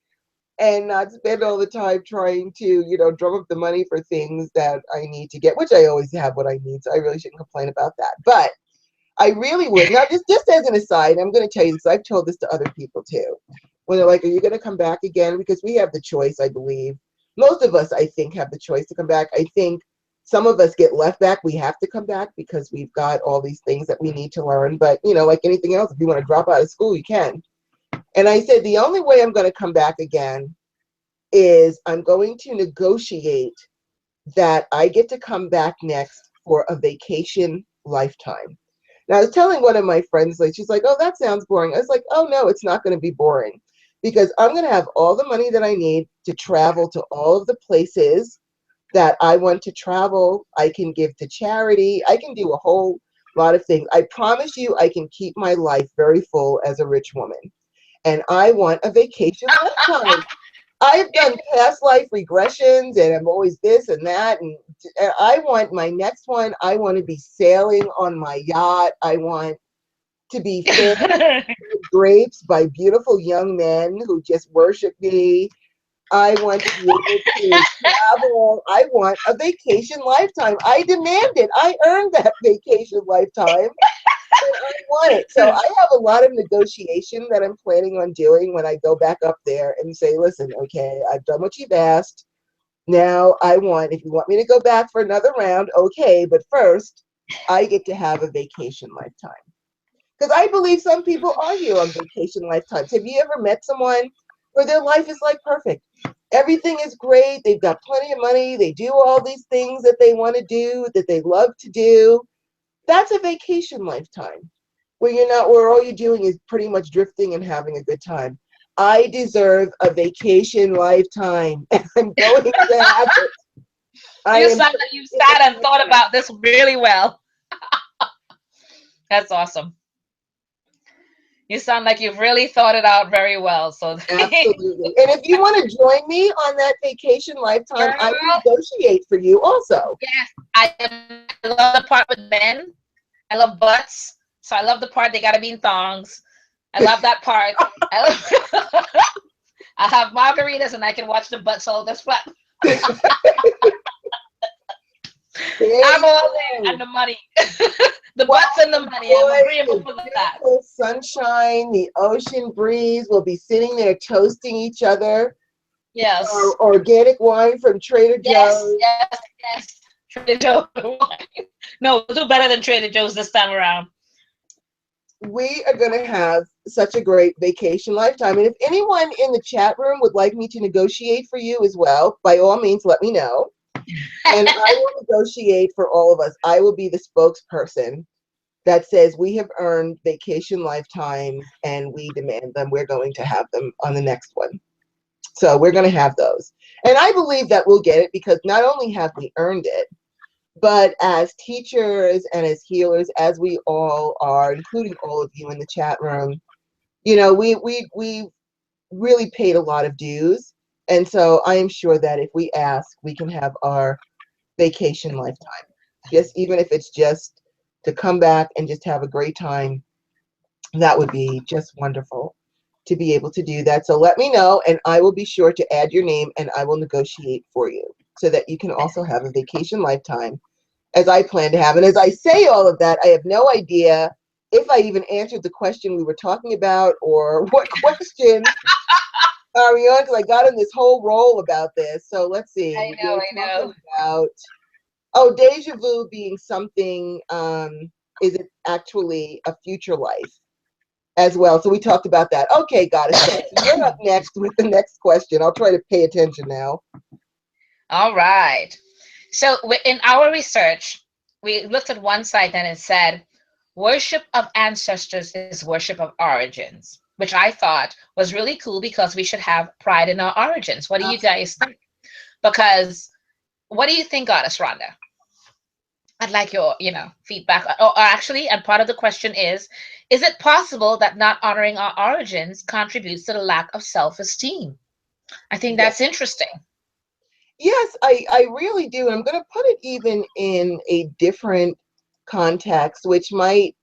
and not spend all the time trying to, drum up the money for things that I need to get, which I always have what I need. So I really shouldn't complain about that. But I really would. Now, just as an aside, I'm going to tell you this. I've told this to other people too. When they're like, are you going to come back again? Because we have the choice, I believe. Most of us, I think, have the choice to come back. I think some of us get left back. We have to come back because we've got all these things that we need to learn. But, like anything else, if you want to drop out of school, you can. And I said, the only way I'm going to come back again is I'm going to negotiate that I get to come back next for a vacation lifetime. Now, I was telling one of my friends, like, she's like, oh, that sounds boring. I was like, oh, no, it's not going to be boring because I'm going to have all the money that I need to travel to all of the places that I want to travel. I can give to charity. I can do a whole lot of things. I promise you, I can keep my life very full as a rich woman. And I want a vacation lifetime. I've done past life regressions and I'm always this and that. And I want my next one. I want to be sailing on my yacht. I want to be fed grapes by beautiful young men who just worship me. I want to be able to travel. I want a vacation lifetime. I demand it. I earned that vacation lifetime. I want it. So I have a lot of negotiation that I'm planning on doing when I go back up there and say, listen, okay, I've done what you've asked. Now if you want me to go back for another round, okay, but first I get to have a vacation lifetime. Because I believe some people are here on vacation lifetimes. Have you ever met someone where their life is like perfect? Everything is great. They've got plenty of money. They do all these things that they want to do, that they love to do. That's a vacation lifetime where all you're doing is pretty much drifting and having a good time. I deserve a vacation lifetime and I'm going to have it. I you am sound like you sat and thought about this really well. That's awesome. You sound like you've really thought it out very well. So, Absolutely. And if you want to join me on that vacation lifetime, I will girl, negotiate for you also. yes, I love the part with men. I love butts. So I love the part they gotta be in thongs. I love that part. I love I have margaritas and I can watch the butt shoulders flap. I'm all there and the money. The butts and the money. I'm agreeable for that. Beautiful sunshine, the ocean breeze. We'll be sitting there toasting each other. Yes. Our organic wine from Trader Joe's. Yes. Trader Joe's wine. No, we'll do better than Trader Joe's this time around. We are going to have such a great vacation lifetime. And if anyone in the chat room would like me to negotiate for you as well, by all means, let me know. And I will negotiate for all of us. I will be the spokesperson that says we have earned vacation lifetimes and we demand them. We're going to have them on the next one. So we're going to have those. And I believe that we'll get it because not only have we earned it, but as teachers and as healers, as we all are, including all of you in the chat room, you know, we really paid a lot of dues. And so I am sure that if we ask, we can have our vacation lifetime. Just even if it's just to come back and just have a great time, that would be just wonderful to be able to do that. So let me know and I will be sure to add your name and I will negotiate for you so that you can also have a vacation lifetime as I plan to have. And as I say all of that, I have no idea if I even answered the question we were talking about or what question are we on, because I got in this whole role about this. So let's see. I know. About, oh, deja vu being something, is it actually a future life as well? So we talked about that. Okay, got it. So you're up next with the next question. I'll try to pay attention now. All right. So in our research, we looked at one site and it said, worship of ancestors is worship of origins, which I thought was really cool because we should have pride in our origins. What do you guys think? Because what do you think, Goddess Rhonda? I'd like your, feedback. Or actually, and part of the question is it possible that not honoring our origins contributes to the lack of self-esteem? I think that's interesting. Yes, I really do. I'm going to put it even in a different context, which might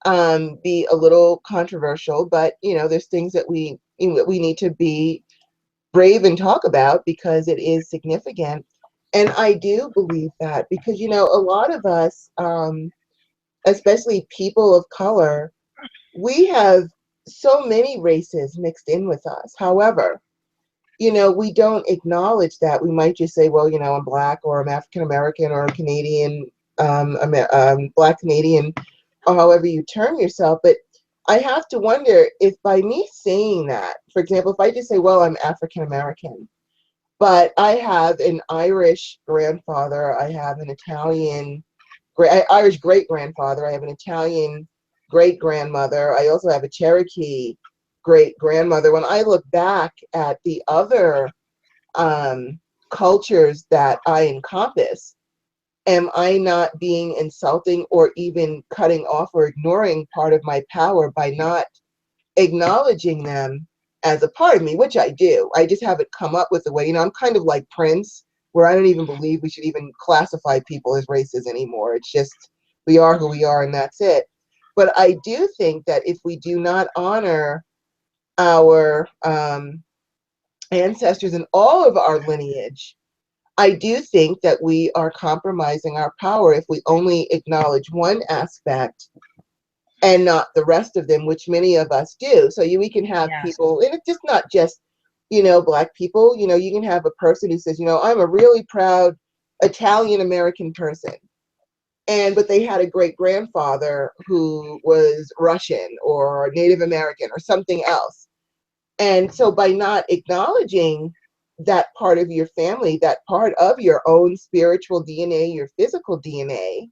be a little controversial, but there's things that we need to be brave and talk about because it is significant. And I do believe that because a lot of us, especially people of color, we have so many races mixed in with us. However, we don't acknowledge that. We might just say, well, I'm Black or I'm African American or I'm Canadian, Black Canadian, or however you term yourself. But I have to wonder if by me saying that, for example, if I just say, well, I'm African American, but I have an Irish grandfather, I have an Irish great grandfather, I have an Italian great grandmother, I also have a Cherokee great grandmother. When I look back at the other cultures that I encompass, am I not being insulting or even cutting off or ignoring part of my power by not acknowledging them as a part of me, which I do. I just haven't come up with a way. I'm kind of like Prince, where I don't even believe we should even classify people as races anymore. It's just we are who we are and that's it. But I do think that if we do not honor our ancestors and all of our lineage, I do think that we are compromising our power if we only acknowledge one aspect and not the rest of them, which many of us do. So we can have people, and it's just not just, Black people, you can have a person who says, I'm a really proud Italian American person. But they had a great grandfather who was Russian or Native American or something else. And so by not acknowledging that part of your family, that part of your own spiritual DNA, your physical DNA,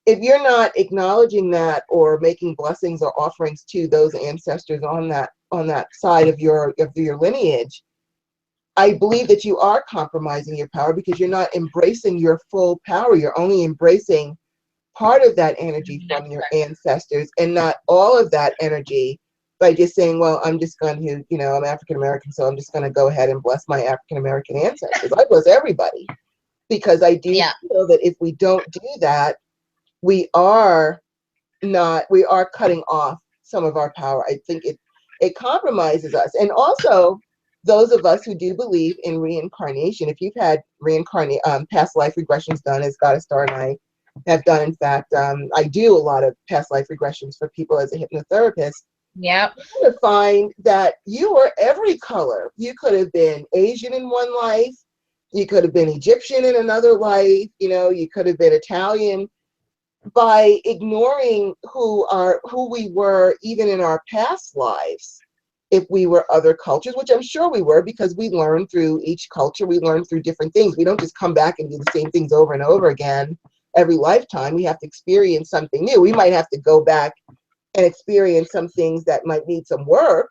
if you're not acknowledging that or making blessings or offerings to those ancestors on that side of your lineage, I believe that you are compromising your power because you're not embracing your full power. You're only embracing part of that energy from your ancestors and not all of that energy by just saying, well, I'm just going to, you know, I'm African American, so I'm just going to go ahead and bless my African American ancestors. I bless everybody, because I do feel that if we don't do that, we are cutting off some of our power. I think it compromises us. And also, those of us who do believe in reincarnation, if you've had past life regressions done, as Goddess Star and I have done, in fact, I do a lot of past life regressions for people as a hypnotherapist. Yeah. You're going to find that you were every color. You could have been Asian in one life. You could have been Egyptian in another life. You know, you could have been Italian. By ignoring who we were even in our past lives, if we were other cultures, which I'm sure we were, because we learn through each culture, we learn through different things. We don't just come back and do the same things over and over again every lifetime. We have to experience something new. We might have to go back and experience some things that might need some work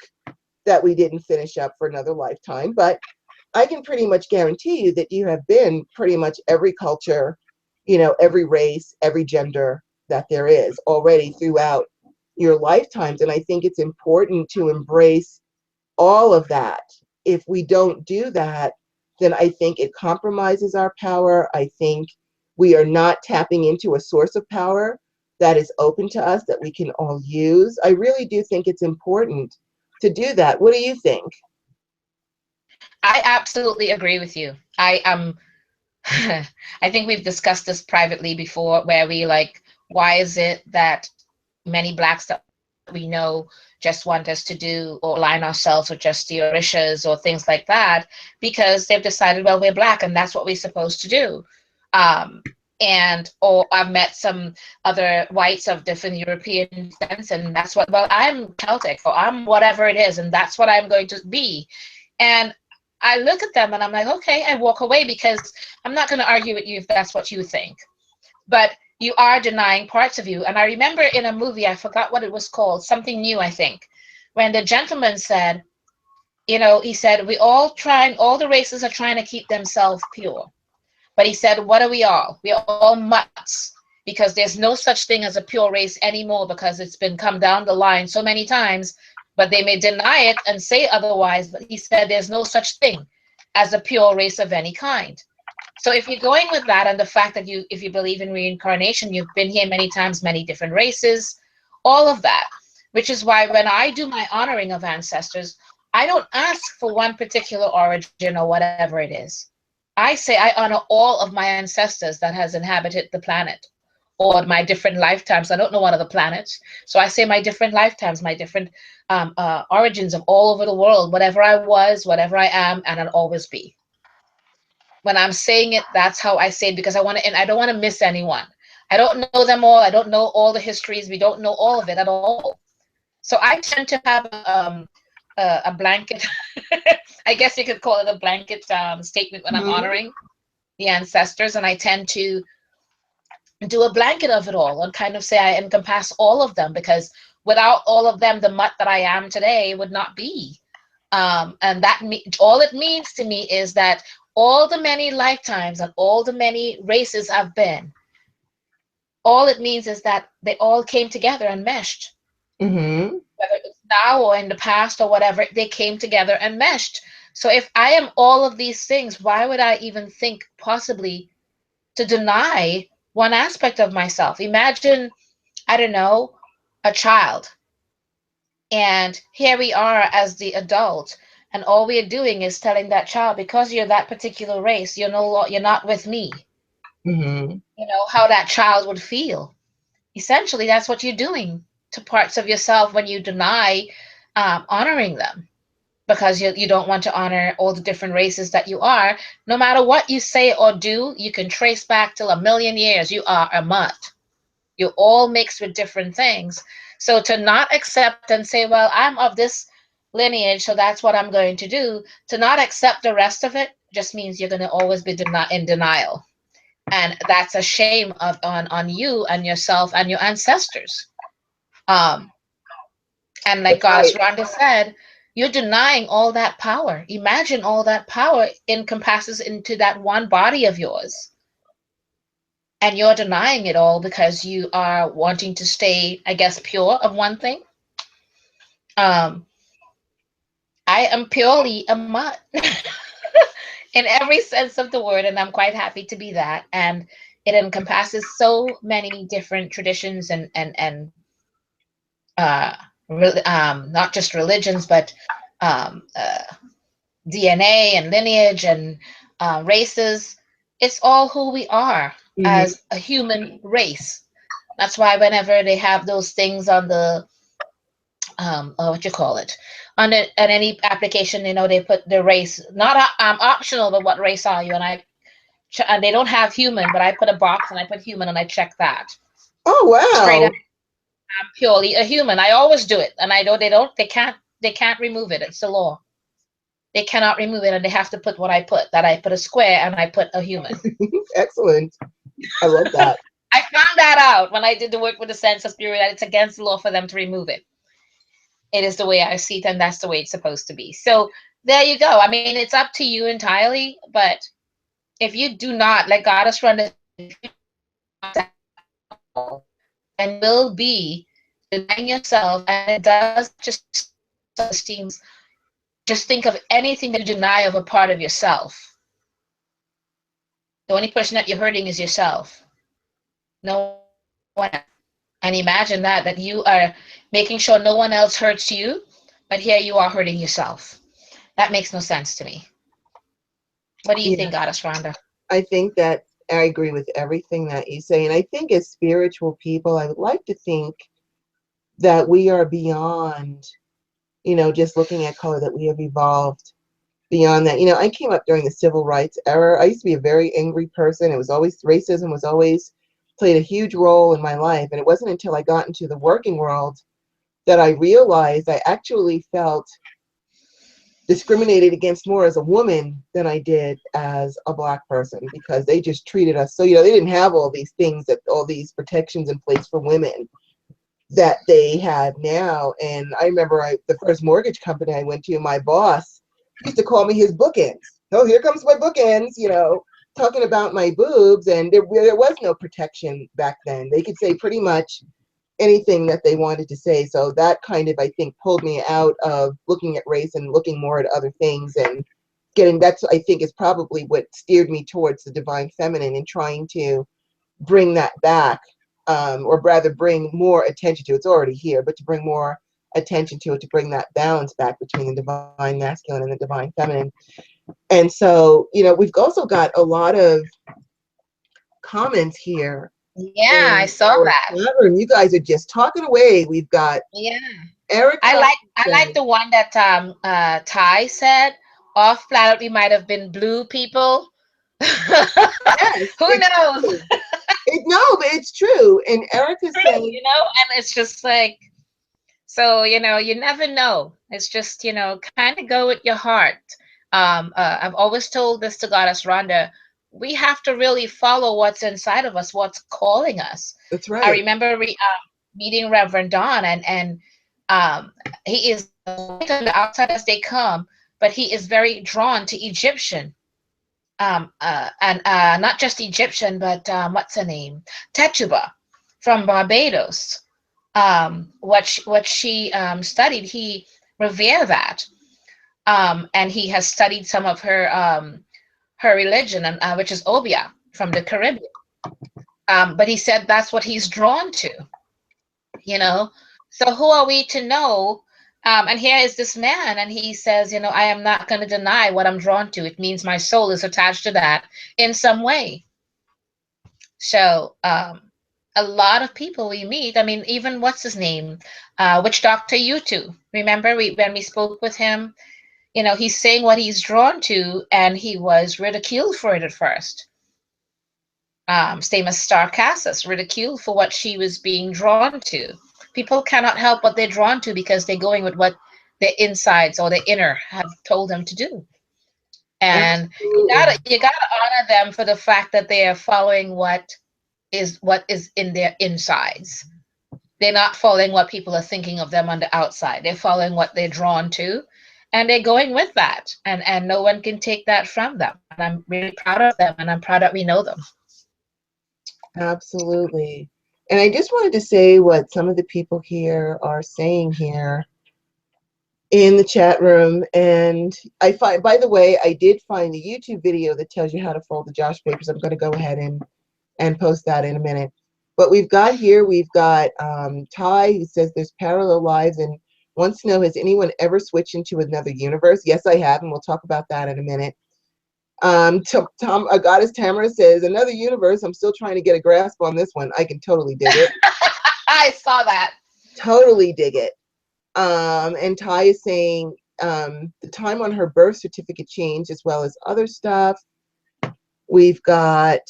that we didn't finish up for another lifetime. But I can pretty much guarantee you that you have been pretty much every culture, you know, every race, every gender that there is already throughout your lifetimes. And I think it's important to embrace all of that. If we don't do that, then I think it compromises our power. I think we are not tapping into a source of power that is open to us that we can all use. I really do think it's important to do that. What do you think? I absolutely agree with you. I think we've discussed this privately before, where we like, why is it that many blacks that we know just want us to do or align ourselves with just the Orishas or things like that, because they've decided, well, we're black and that's what we're supposed to do. Um, or I've met some other whites of different European descents, and that's what, well, I'm Celtic or I'm whatever it is, and that's what I'm going to be. And I look at them and I'm like, okay, I walk away, because I'm not going to argue with you if that's what you think. But you are denying parts of you. And I remember in a movie, I forgot what it was called, Something New, I think, when the gentleman said, you know, he said, all the races are trying to keep themselves pure. But he said, what are we all? We are all mutts, because there's no such thing as a pure race anymore, because it's been come down the line so many times, but they may deny it and say otherwise. But he said, there's no such thing as a pure race of any kind. So if you're going with that, and the fact that if you believe in reincarnation, you've been here many times, many different races, all of that, which is why when I do my honoring of ancestors, I don't ask for one particular origin or whatever it is. I say I honor all of my ancestors that has inhabited the planet, or my different lifetimes. I don't know what are the planets. So I say my different lifetimes, my different origins of all over the world, whatever I was, whatever I am, and I'll always be. When I'm saying it, that's how I say it, because I want to, and I don't want to miss anyone. I don't know them all. I don't know all the histories. We don't know all of it at all. So I tend to have a blanket, I guess you could call it a blanket statement when I'm Mm-hmm. honoring the ancestors, and I tend to do a blanket of it all and kind of say I encompass all of them, because without all of them, the mutt that I am today would not be. And all it means to me is that all the many lifetimes and all the many races I've been, all it means is that they all came together and meshed. Mm-hmm. Whether it's now or in the past or whatever, they came together and meshed. So if I am all of these things, why would I even think possibly to deny one aspect of myself? Imagine, I don't know, a child. And here we are as the adult, and all we're doing is telling that child, because you're that particular race, you're not with me. Mm-hmm. You know how that child would feel. Essentially, that's what you're doing to parts of yourself when you deny honoring them, because you don't want to honor all the different races that you are. No matter what you say or do, you can trace back till 1,000,000 years. You are a mutt. You're all mixed with different things. So to not accept and say, well, I'm of this lineage, so that's what I'm going to do, to not accept the rest of it just means you're going to always be in denial. And that's a shame on you and yourself and your ancestors. Um, and like Goddess Right. Rhonda said, you're denying all that power. Imagine all that power encompasses into that one body of yours. and you're denying it all because you are wanting to stay, I guess, pure of one thing. Um, I am purely a mutt in every sense of the word, and I'm quite happy to be that. And it encompasses so many different traditions and uh, not just religions, but um, uh, DNA and lineage and races. It's all who we are Hmm. as a human race. That's why whenever they have those things on the what you call it, on any application, they put the race, not optional, but what race are you? And they don't have human, but I put a box and I put human and I check that. Oh, Straight up, wow. I'm purely a human. I always do it, and I know they can't remove it. It's the law. They cannot remove it, and they have to put what I put. That I put a square and I put a human. Excellent. I love that. I found that out when I did the work with the Census Bureau, that it's against the law for them to remove it. It is the way I see it, and that's the way it's supposed to be. So there you go. I mean, it's up to you entirely, but if you do not, like Goddess Rhonda, and will be denying yourself, and it does just esteem. Just think of anything that you deny of a part of yourself. The only person that you're hurting is yourself. No one else. And imagine that you are making sure no one else hurts you, but here you are hurting yourself. That makes no sense to me. What do you Yeah, think, Goddess Rhonda? I think that I agree with everything that you say. And I think as spiritual people, I would like to think that we are beyond, just looking at color, that we have evolved beyond that. I came up during the civil rights era. I used to be a very angry person. It was always, racism was always played a huge role in my life. And it wasn't until I got into the working world that I realized I actually felt discriminated against more as a woman than I did as a Black person, because they just treated us so, they didn't have all these things, that all these protections in place for women that they have now. And I remember the first mortgage company I went to, my boss used to call me his bookends. Oh, here comes my bookends, talking about my boobs. And there was no protection back then. They could say pretty much anything that they wanted to say. So that kind of, I think, pulled me out of looking at race and looking more at other things, and that's, I think, is probably what steered me towards the divine feminine and trying to bring that back, or rather bring more attention to it. It's already here, but to bring more attention to it, to bring that balance back between the divine masculine and the divine feminine. And so, we've also got a lot of comments here Yeah, I in saw our that. chat room. You guys are just talking away. We've got Yeah. I Erica like I like said, the one that Ty said. Off planet we might have been blue people. yes, Who it's knows? true. No, but it's true. And Erica said, And it's just like, so, you never know. It's just, kind of go with your heart. I've always told this to Goddess Rhonda. We have to really follow what's inside of us, what's calling us. that's I right. remember meeting Reverend Don, and um, he is white on the outside as they come, but he is very drawn to Egyptian. And not just Egyptian, but what's her name? Tetuba from Barbados. What she studied, he revered that, and he has studied some of her religion, and which is Obia from the Caribbean. But he said that's what he's drawn to, you know. So who are we to know? And here is this man, and he says, I am not going to deny what I'm drawn to. It means my soul is attached to that in some way. So a lot of people we meet, I mean, even what's his name, Witch Doctor U2. Remember when we spoke with him? He's saying what he's drawn to, and he was ridiculed for it at first. Same as Star Cassis, ridiculed for what she was being drawn to. People cannot help what they're drawn to because they're going with what their insides or their inner have told them to do. And Absolutely. you gotta honor them for the fact that they are following what is in their insides. They're not following what people are thinking of them on the outside. They're following what they're drawn to, and they're going with that. And no one can take that from them. And I'm really proud of them, and I'm proud that we know them. Absolutely. And I just wanted to say what some of the people here are saying here in the chat room. And I find, by the way, I did find the YouTube video that tells you how to fold the Josh papers. I'm going to go ahead and post that in a minute. But we've got here, we've got Ty, who says there's parallel lives and wants to know, has anyone ever switched into another universe? Yes, I have, and we'll talk about that in a minute. Tom, Goddess Tamara says, another universe. I'm still trying to get a grasp on this one. I can totally dig it. I saw that. Totally dig it. And Ty is saying the time on her birth certificate changed, as well as other stuff. We've got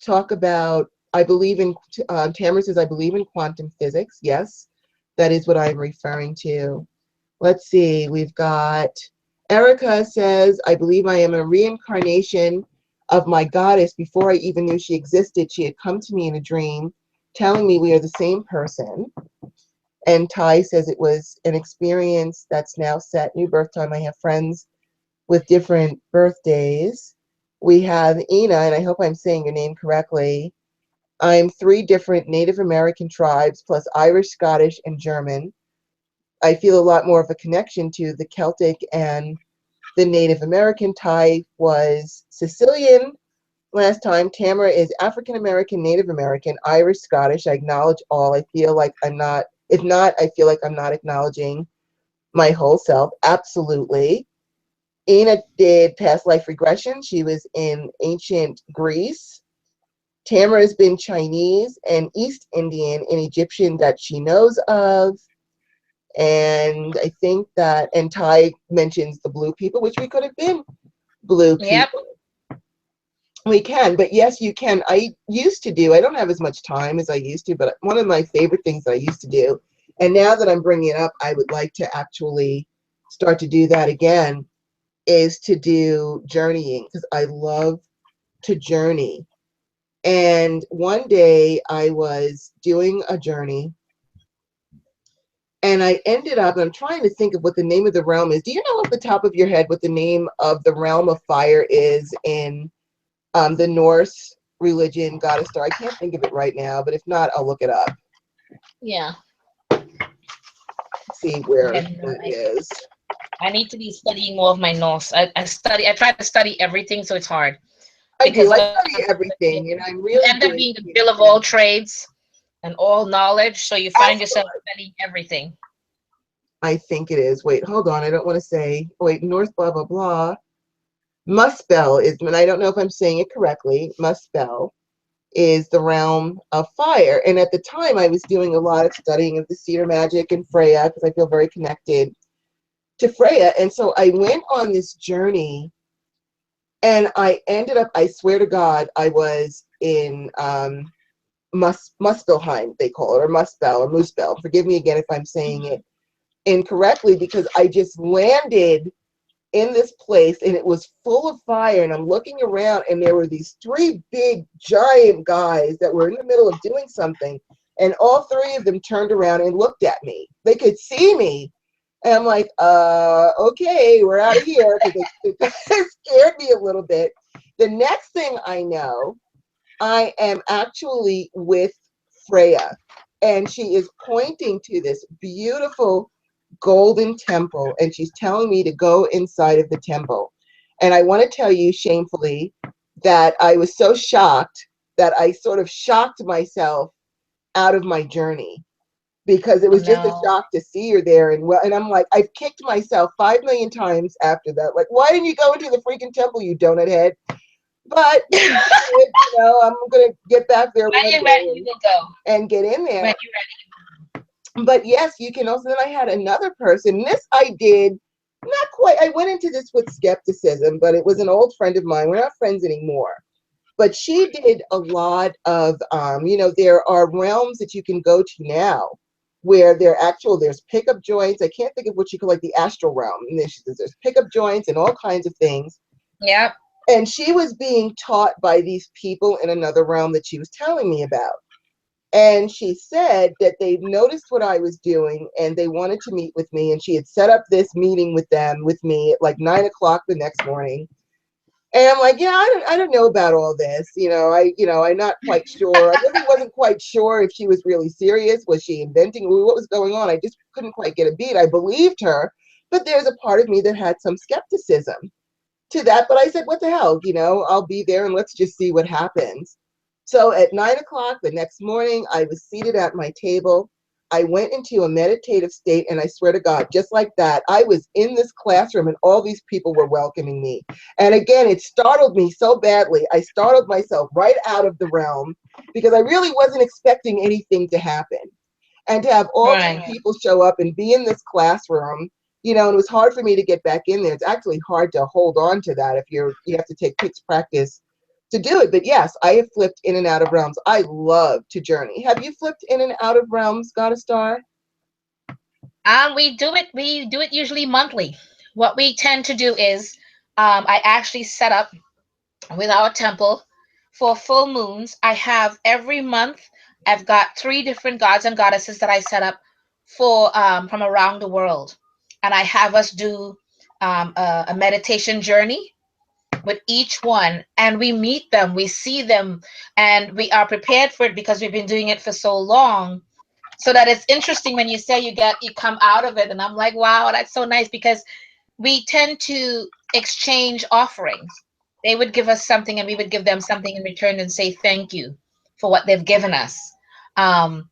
talk about, I believe in, Tamara says, I believe in quantum physics. Yes, that is what I'm referring to. Let's see, we've got Erica says, I believe I am a reincarnation of my goddess. Before I even knew she existed, she had come to me in a dream, telling me we are the same person. And Ty says it was an experience that's now set. New birth time. I have friends with different birthdays. We have Ina, and I hope I'm saying your name correctly. I'm 3 different Native American tribes, plus Irish, Scottish, and German. I feel a lot more of a connection to the Celtic and the Native American. Ty was Sicilian last time. Tamara is African American, Native American, Irish, Scottish. I acknowledge all. I feel like I'm not, if not, I feel like I'm not acknowledging my whole self. Absolutely. Ina did past life regression. She was in ancient Greece. Tamara has been Chinese and East Indian and Egyptian that she knows of. And I think that, and Ty mentions the blue people, which we could have been blue people. Yep. We can, but yes, you can. I used to do, I don't have as much time as I used to, but one of my favorite things that I used to do, and now that I'm bringing it up, I would like to actually start to do that again, is to do journeying, because I love to journey. And one day I was doing a journey, and I ended up, I'm trying to think of what the name of the realm is. Do you know off the top of your head what the name of the realm of fire is in the Norse religion, goddess star? I can't think of it right now, but if not, I'll look it up. Yeah. See where Yeah, that is. I need to be studying more of my Norse. I try to study everything, so it's hard. I Because do. I study everything, and I'm you really end up good. being the bill of all trades and all knowledge, so you find yourself studying everything. I think it is. Wait, hold on. I don't want to say. Wait, North blah blah blah. Muspel is, and I don't know if I'm saying it correctly. Muspel is the realm of fire. And at the time, I was doing a lot of studying of the cedar magic and Freya, because I feel very connected to Freya. And so I went on this journey, and I ended up, I swear to God, I was in Muspelheim, they call it, or Muspel, or Moosebell. Forgive me again if I'm saying it incorrectly, because I just landed in this place and it was full of fire, and I'm looking around and there were these 3 big giant guys that were in the middle of doing something, and all 3 of them turned around and looked at me. They could see me, and I'm like, okay, we're out of here, because it scared me a little bit. The next thing I know, I am actually with Freya, and she is pointing to this beautiful golden temple, and she's telling me to go inside of the temple. And I want to tell you shamefully that I was so shocked that I sort of shocked myself out of my journey, because it was just a shock to see her there. And I'm like, I've kicked myself 5 million times after that. Like, why didn't you go into the freaking temple, you donut head? But you know, I'm gonna get back there When you're ready, you will go. and get in there. When you're ready. But yes, you can also, then I had another person. This I did not quite, I went into this with skepticism, but it was an old friend of mine. We're not friends anymore. But she did a lot of, you know, there are realms that you can go to now where there's pickup joints. I can't think of what you call, like, the astral realm. And there's pickup joints and all kinds of things. Yep. And she was being taught by these people in another realm that she was telling me about. And she said that they noticed what I was doing and they wanted to meet with me. And she had set up this meeting with me at like 9 o'clock the next morning. And I'm like, yeah, I don't know about all this. I'm not quite sure. I really wasn't quite sure if she was really serious. Was she inventing? What was going on? I just couldn't quite get a beat. I believed her, but there's a part of me that had some skepticism to that. But I said, what the hell? I'll be there and let's just see what happens. So at 9 o'clock the next morning, I was seated at my table. I went into a meditative state, and I swear to God, just like that, I was in this classroom and all these people were welcoming me. And again, it startled me so badly. I startled myself right out of the realm because I really wasn't expecting anything to happen. And to have all these Right. people show up and be in this classroom, and it was hard for me to get back in there. It's actually hard to hold on to that if you have to take pitch practice to do it. But yes, I have flipped in and out of realms. I love to journey. Have you flipped in and out of realms, Goddess Star? We do it usually monthly. What we tend to do is I actually set up with our temple for full moons. I have every month, I've got three different gods and goddesses that I set up for from around the world. And I have us do a meditation journey with each one, and we meet them, we see them, and we are prepared for it because we've been doing it for so long. So that it's interesting when you say you come out of it, and I'm like, wow, that's so nice, because we tend to exchange offerings. They would give us something and we would give them something in return and say thank you for what they've given us. Um,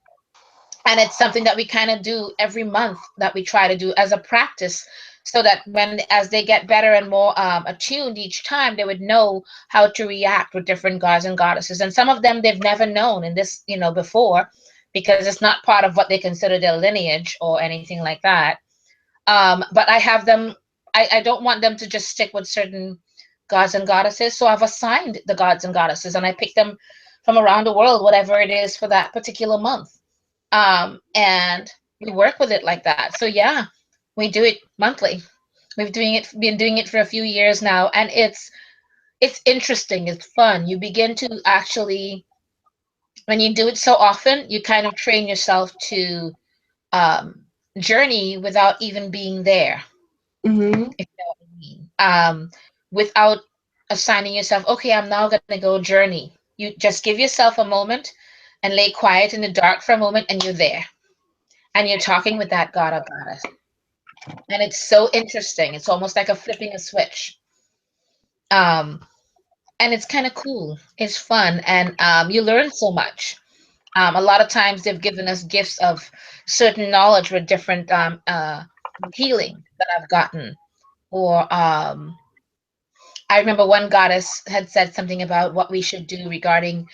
and it's something that we kind of do every month, that we try to do as a practice, so that when as they get better and more attuned each time, they would know how to react with different gods and goddesses. And some of them they've never known in this, before, because it's not part of what they consider their lineage or anything like that. But I have them, I don't want them to just stick with certain gods and goddesses. So I've assigned the gods and goddesses, and I pick them from around the world, whatever it is for that particular month. And we work with it like that. So yeah, we do it monthly. Been doing it for a few years now, and it's interesting. It's fun. You begin to actually, when you do it so often, you kind of train yourself to um, journey without even being there, Mm-hmm. if you know what I mean. Without assigning yourself, okay, I'm now going to go journey. You just give yourself a moment and lay quiet in the dark for a moment, and you're there. And you're talking with that god or goddess. And it's so interesting. It's almost like a flipping a switch. Um, and it's kind of cool. It's fun. And you learn so much. A lot of times they've given us gifts of certain knowledge with different healing that I've gotten. Or I remember one goddess had said something about what we should do regarding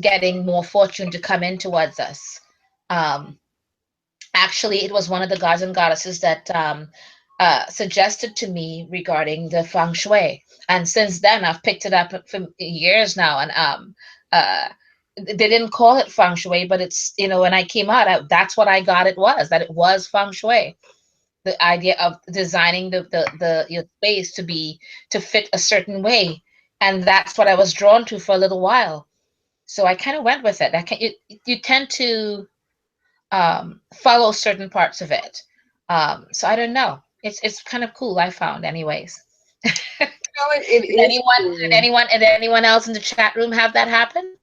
getting more fortune to come in towards us. Um, Actually, it was one of the gods and goddesses that suggested to me regarding the feng shui. And since then, I've picked it up for years now. And uh, they didn't call it feng shui, but it's, when I came out, that's what I got it was, that it was feng shui. The idea of designing the your space to fit a certain way. And that's what I was drawn to for a little while. So I kind of went with it. You tend to follow certain parts of it. So I don't know. It's kind of cool. I found, anyways. It Did is anyone did cool. anyone did anyone else in the chat room have that happen?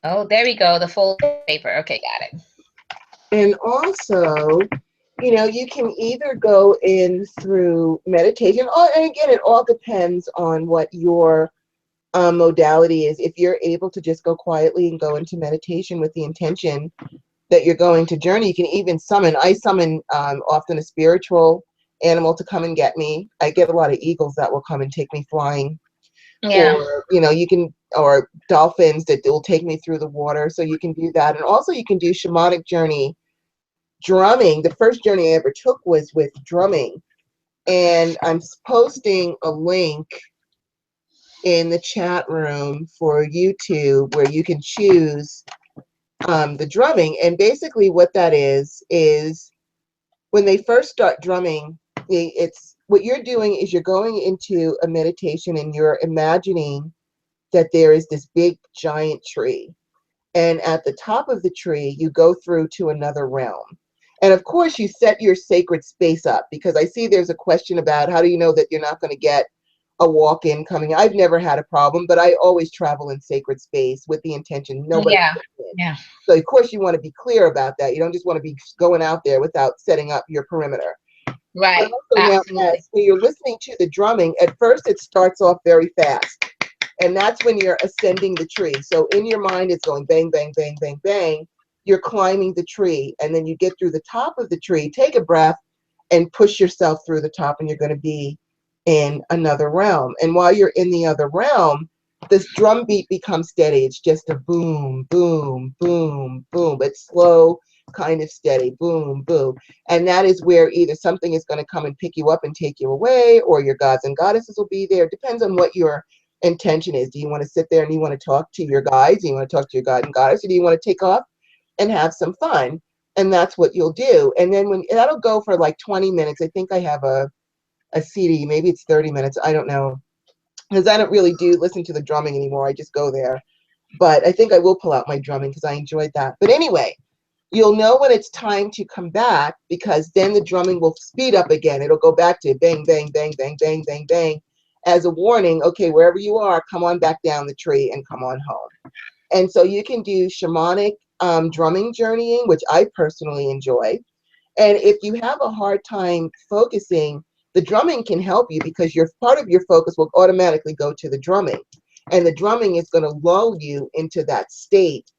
Oh, there we go. The full paper. Okay, got it. And also, you can either go in through meditation, and again, it all depends on what your modality is. If you're able to just go quietly and go into meditation with the intention that you're going to journey, you can even summon. I summon often a spiritual animal to come and get me. I get a lot of eagles that will come and take me flying, Yeah. or you can, or dolphins that will take me through the water. So you can do that, and also you can do shamanic journey drumming. The first journey I ever took was with drumming, and I'm posting a link in the chat room for YouTube where you can choose the drumming. And basically what that is when they first start drumming, it's what you're doing is you're going into a meditation and you're imagining that there is this big giant tree, and at the top of the tree you go through to another realm. And of course you set your sacred space up, because I see there's a question about how do you know that you're not going to get a walk-in coming. I've never had a problem, but I always travel in sacred space with the intention nobody Yeah. gets in. Yeah. So of course you want to be clear about that. You don't just want to be going out there without setting up your perimeter. But Right. also now, Absolutely. as when you're listening to the drumming, at first it starts off very fast. And that's when you're ascending the tree. So in your mind, it's going bang, bang, bang, bang, bang. You're climbing the tree. And then you get through the top of the tree, take a breath, and push yourself through the top, and you're going to be in another realm. And while you're in the other realm, this drum beat becomes steady. It's just a boom, boom, boom, boom. It's slow, kind of steady, boom, boom. And that is where either something is going to come and pick you up and take you away, or your gods and goddesses will be there. It depends on what your intention is. Do you want to sit there and you want to talk to your guides? Do you want to talk to your god and goddess? Or do you want to take off and have some fun? And that's what you'll do. And then when that'll go for like 20 minutes, I think I have a CD, maybe it's 30 minutes. I don't know. Because I don't really do listen to the drumming anymore. I just go there. But I think I will pull out my drumming because I enjoyed that. But anyway, you'll know when it's time to come back, because then the drumming will speed up again. It'll go back to bang, bang, bang, bang, bang, bang, bang, as a warning. Okay, wherever you are, come on back down the tree and come on home. And so you can do shamanic drumming journeying, which I personally enjoy. And if you have a hard time focusing, the drumming can help you, because your part of your focus will automatically go to the drumming. And the drumming is going to lull you into that state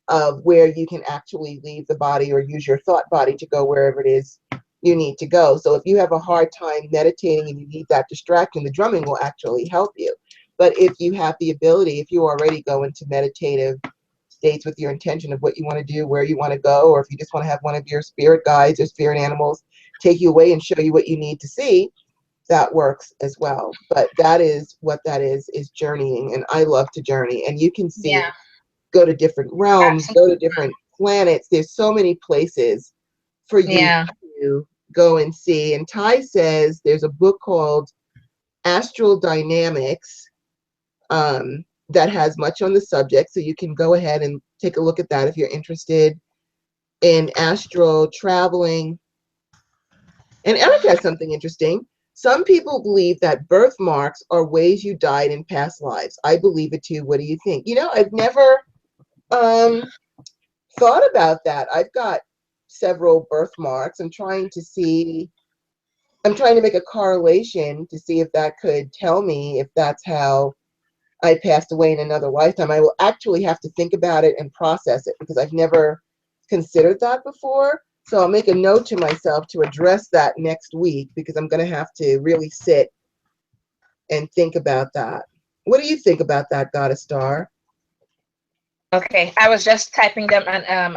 of where you can actually leave the body or use your thought body to go wherever it is you need to go. So if you have a hard time meditating and you need that distraction, the drumming will actually help you. But if you have the ability, if you already go into meditative states with your intention of what you want to do, where you want to go, or if you just want to have one of your spirit guides or spirit animals take you away and show you what you need to see, that works as well. But that is what that is journeying. And I love to journey. And you can see, Yeah. go to different realms, go to Absolutely. different planets. There's so many places for you Yeah. to go and see. And Ty says there's a book called Astral Dynamics that has much on the subject. So you can go ahead and take a look at that if you're interested in astral traveling. And Erica has something interesting. Some people believe that birthmarks are ways you died in past lives. I believe it too. What do you think? You know, I've never thought about that. I've got several birthmarks. I'm trying to make a correlation to see if that could tell me if that's how I passed away in another lifetime. I will actually have to think about it and process it, because I've never considered that before. So I'll make a note to myself to address that next week, because I'm going to have to really sit and think about that. What do you think about that, Goddess Star? Okay. I was just typing them and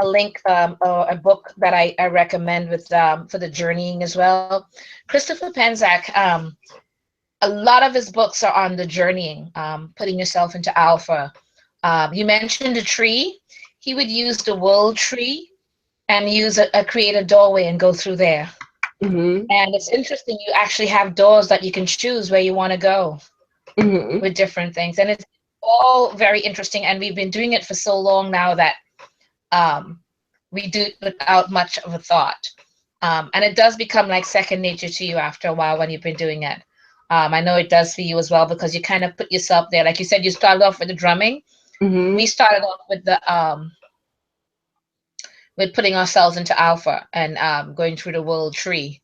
a link or a book that I recommend with for the journeying as well. Christopher Penczak, a lot of his books are on the journeying, putting yourself into alpha. You mentioned a tree. He would use the world tree and use create a doorway and go through there. Mm-hmm. And it's interesting. You actually have doors that you can choose where you want to go Mm-hmm. with different things, and it's all very interesting. And we've been doing it for so long now that um, we do it without much of a thought. And it does become like second nature to you after a while when you've been doing it. I know it does for you as well, because you kind of put yourself there. Like you said, you started off with the drumming. Mm-hmm. We started off with the with putting ourselves into alpha and going through the world tree.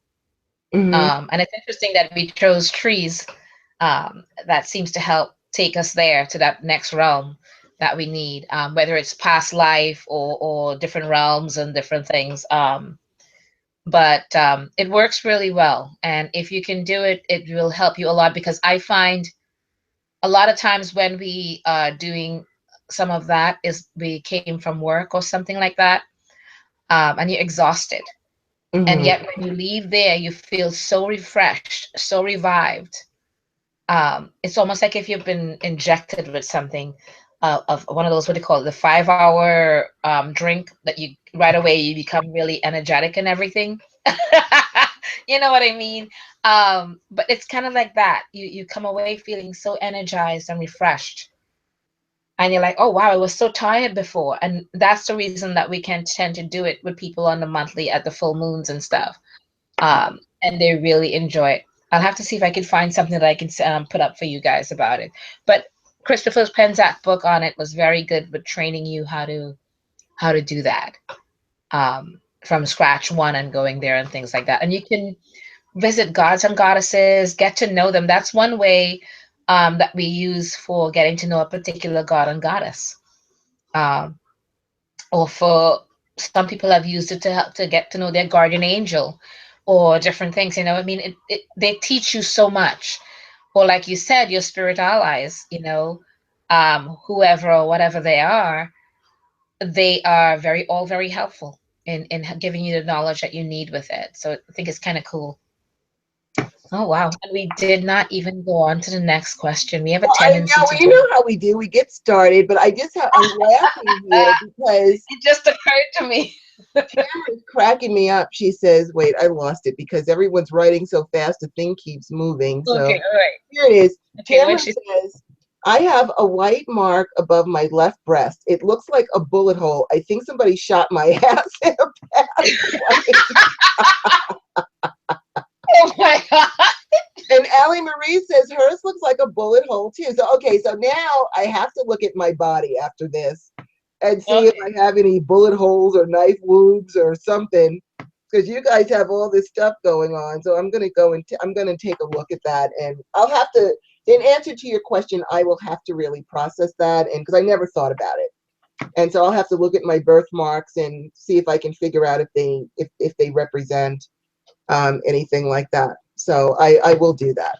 Mm-hmm. And it's interesting that we chose trees that seems to help take us there to that next realm that we need, whether it's past life or different realms and different things. But it works really well. And if you can do it, it will help you a lot, because I find a lot of times when we are doing some of that is we came from work or something like that, and you're exhausted. And Mm-hmm. yet when you leave there, you feel so refreshed, so revived. It's almost like if you've been injected with something of one of those, what do you call it, the 5 hour drink that you right away you become really energetic and everything. You know what I mean? But it's kind of like that. You come away feeling so energized and refreshed. And you're like, oh wow, I was so tired before. And that's the reason that we can tend to do it with people on the monthly at the full moons and stuff. And they really enjoy it. I'll have to see if I can find something that I can put up for you guys about it. But Christopher Penzak's book on it was very good with training you how to do that from scratch one and going there and things like that. And you can visit gods and goddesses, get to know them. That's one way that we use for getting to know a particular god and goddess. Um, or for some people have used it to help to get to know their guardian angel or different things. I mean, they teach you so much. Or like you said, your spirit allies, whoever or whatever they are all very helpful in giving you the knowledge that you need with it. So I think it's kind of cool. Oh, wow. And we did not even go on to the next question. We have a Well, I tendency know, to you do. know how we do. We get started, but I'm laughing here because It just occurred to me. Tamara's cracking me up. She says, wait, I lost it because everyone's writing so fast, the thing keeps moving. So Okay, all right. here it is. Okay, what Tamara she says, I have a white mark above my left breast. It looks like a bullet hole. I think somebody shot my ass in a past life. Oh my God. And Allie Marie says hers looks like a bullet hole too. So okay, so now I have to look at my body after this and see if Okay. I have any bullet holes or knife wounds or something. Because you guys have all this stuff going on. So I'm gonna go and I'm gonna take a look at that, and I'll have to, in answer to your question, I will have to really process that, and because I never thought about it. And so I'll have to look at my birthmarks and see if I can figure out if they represent anything like that. So I will do that.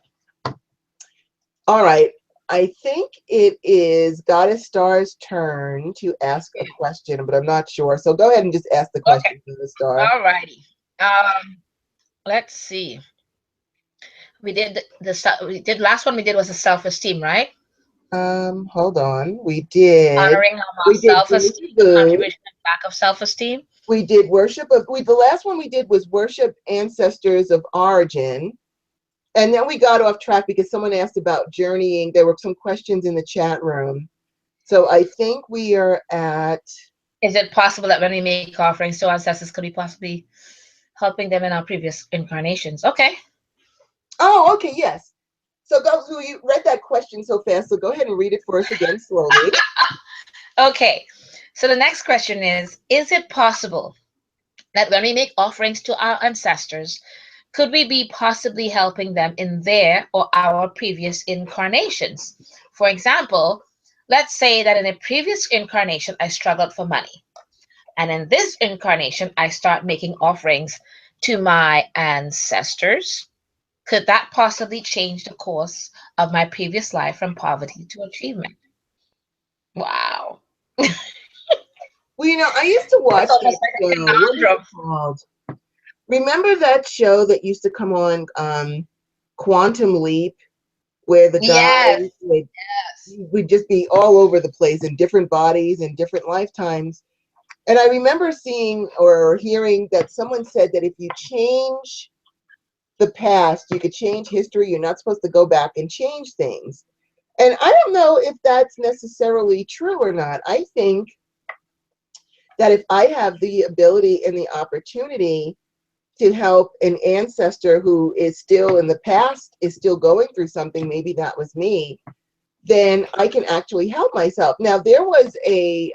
All right. I think it is Goddess Star's turn to ask a question, but I'm not sure. So go ahead and just ask the Okay. question, Goddess Star. All righty. Let's see. We did last one we did was a self-esteem, right? Hold on. We did Honoring our Deja self-esteem, the Vu. contribution and lack of self-esteem. We did the last one we did was worship ancestors of origin. And then we got off track because someone asked about journeying. There were some questions in the chat room. So I think we are at. Is it possible that when we make offerings to ancestors, could we possibly helping them in our previous incarnations? Okay. Oh, okay, yes. So you read that question so fast, so go ahead and read it for us again slowly. Okay. So the next question is it possible that when we make offerings to our ancestors, could we be possibly helping them in their or our previous incarnations? For example, let's say that in a previous incarnation, I struggled for money. And in this incarnation, I start making offerings to my ancestors. Could that possibly change the course of my previous life from poverty to achievement? Wow. Well, I used to watch That's almost that like a show. What is it conundrum. called? Remember that show that used to come on, Quantum Leap, where the guy Yes. would, Yes. would just be all over the place in different bodies and different lifetimes. And I remember seeing or hearing that someone said that if you change the past, you could change history. You're not supposed to go back and change things. And I don't know if that's necessarily true or not. I think that if I have the ability and the opportunity to help an ancestor who is still in the past, is still going through something, maybe that was me, then I can actually help myself. Now, there was a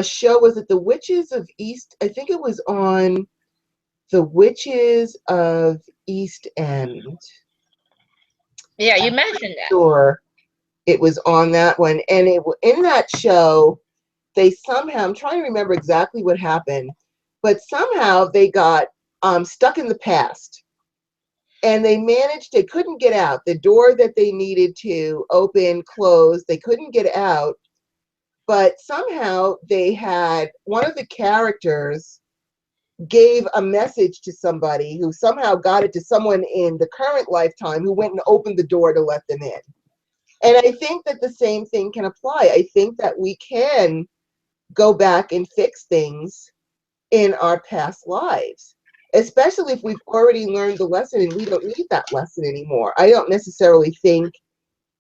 show, was it The Witches of East? I think it was on The Witches of East End. Yeah, you mentioned that. Sure, it was on that one. And in that show, they somehow, I'm trying to remember exactly what happened, but somehow they got stuck in the past. And they couldn't get out. The door that they needed to open closed. They couldn't get out. But somehow they had one of the characters gave a message to somebody who somehow got it to someone in the current lifetime who went and opened the door to let them in. And I think that the same thing can apply. I think that we can go back and fix things in our past lives, especially if we've already learned the lesson and we don't need that lesson anymore. I don't necessarily think,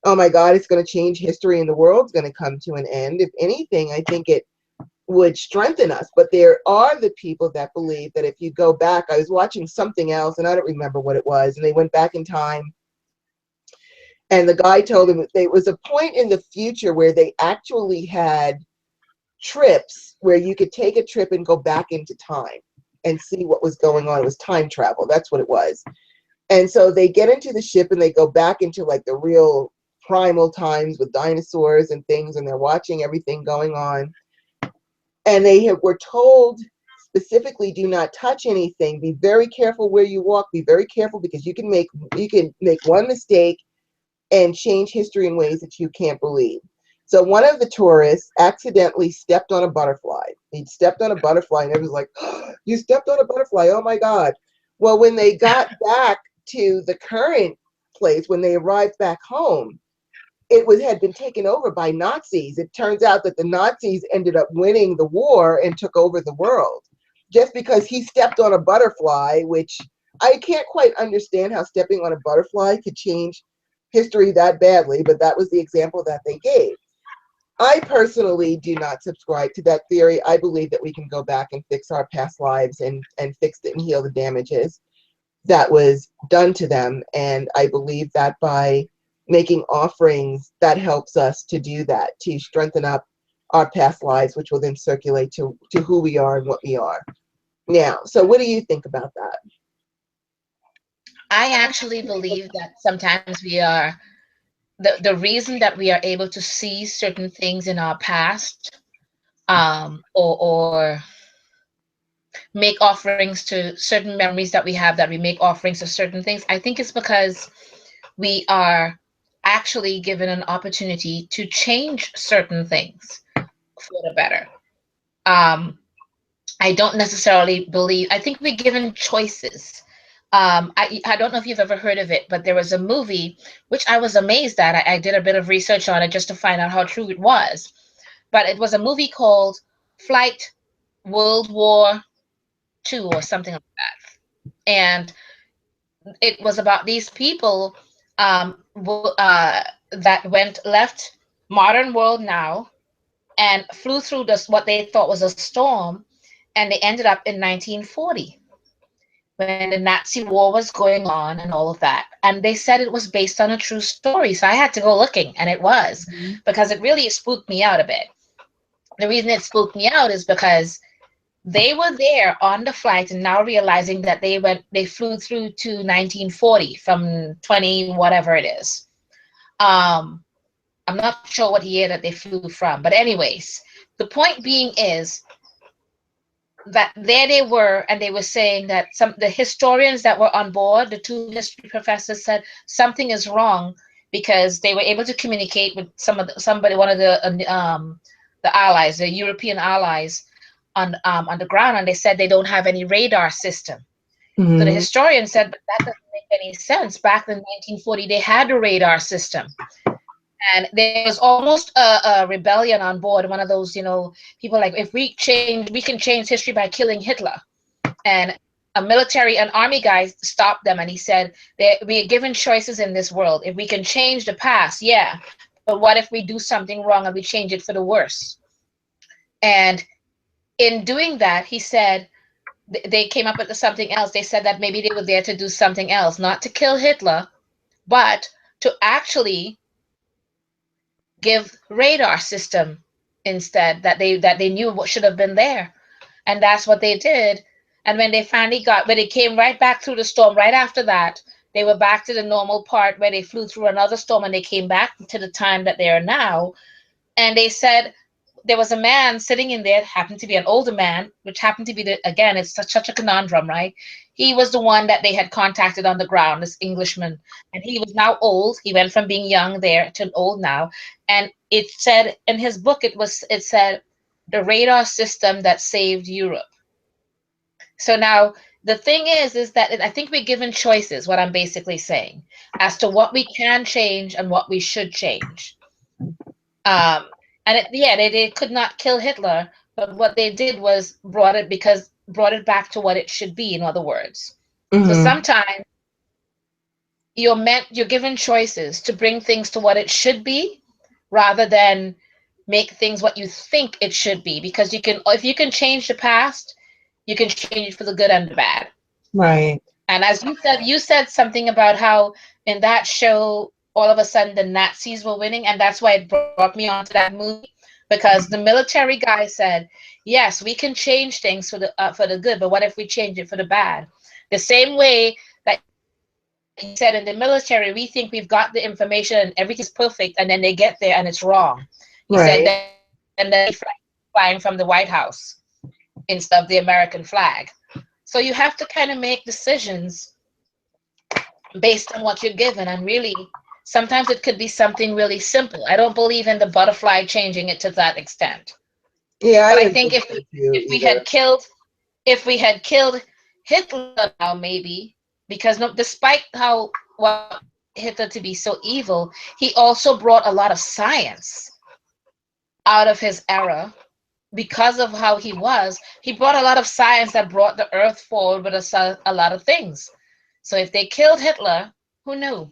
oh my God, it's going to change history and the world's going to come to an end. If anything, I think it would strengthen us. But there are the people that believe that if you go back, I was watching something else and I don't remember what it was, and they went back in time, and the guy told them that there was a point in the future where they actually had trips where you could take a trip and go back into time and see what was going on. It was time travel. That's what it was. And so they get into the ship and they go back into like the real primal times with dinosaurs and things, and they're watching everything going on. And were told specifically, do not touch anything. Be very careful where you walk. Be very careful, because you can make one mistake and change history in ways that you can't believe. So one of the tourists accidentally stepped on a butterfly. He stepped on a butterfly, and it was like, oh, you stepped on a butterfly. Oh my God. Well, when they got back to the current place, when they arrived back home, had been taken over by Nazis. It turns out that the Nazis ended up winning the war and took over the world just because he stepped on a butterfly, which I can't quite understand how stepping on a butterfly could change history that badly, but that was the example that they gave. I personally do not subscribe to that theory. I believe that we can go back and fix our past lives and fix it and heal the damages that was done to them. And I believe that by making offerings, that helps us to do that, to strengthen up our past lives, which will then circulate to who we are and what we are now. So what do you think about that? I actually believe that sometimes we are the reason that we are able to see certain things in our past, or make offerings to certain memories that we have, that we make offerings to certain things, I think it's because we are actually given an opportunity to change certain things for the better. Um, I don't necessarily believe, I think we're given choices. I don't know if you've ever heard of it, but there was a movie which I was amazed at. I did a bit of research on it just to find out how true it was. But it was a movie called Flight World War II or something like that. And it was about these people, that left modern world now and flew through this what they thought was a storm, and they ended up in 1940 when the Nazi war was going on and all of that. And they said it was based on a true story. So I had to go looking, and it was, because it really spooked me out a bit. The reason it spooked me out is because they were there on the flight and now realizing that they flew through to 1940 from 20 whatever it is. I'm not sure what year that they flew from, but anyways, the point being is that there they were, and they were saying that the historians that were on board, the two history professors, said something is wrong, because they were able to communicate with one of the allies, the European allies on the ground, and they said they don't have any radar system. So the historian said, but that doesn't make any sense. Back in 1940, they had a radar system. And there was almost a rebellion on board. One of those, people like, if we can change history by killing Hitler. And a military and army guy stopped them, and he said, we are given choices in this world. If we can change the past, yeah. But what if we do something wrong and we change it for the worse? And in doing that, he said, they came up with something else. They said that maybe they were there to do something else, not to kill Hitler, but to actually give radar system instead, that they knew what should have been there. And that's what they did. And when they came right back through the storm, right after that, they were back to the normal part where they flew through another storm, and they came back to the time that they are now. And they said there was a man sitting in there, happened to be an older man, which happened to be again, it's such a conundrum, right? He was the one that they had contacted on the ground, this Englishman, and he was now old. He went from being young there to old now. And it said in his book, it said the radar system that saved Europe. So now the thing is that I think we're given choices, what I'm basically saying, as to what we can change and what we should change. They could not kill Hitler, but what they did was brought it back to what it should be, in other words. So sometimes you're given choices to bring things to what it should be, rather than make things what you think it should be, because if you can change the past, you can change it for the good and the bad. Right. And as you said something about how in that show all of a sudden the Nazis were winning, and that's why it brought me onto that movie, because the military guy said, "Yes, we can change things for the good, but what if we change it for the bad?" The same way that you said in the military, we think we've got the information and everything's perfect, and then they get there and it's wrong. He said, Right. then the flying from the White House instead of the American flag. So you have to kind of make decisions based on what you're given. And really, sometimes it could be something really simple. I don't believe in the butterfly changing it to that extent. Yeah, I But I didn't think think so too if we either. had killed if we had killed Hitler now, maybe, because no, despite how what made Hitler to be so evil, he also brought a lot of science out of his era. Because of how he brought a lot of science that brought the earth forward with a lot of things. So if they killed Hitler, who knew?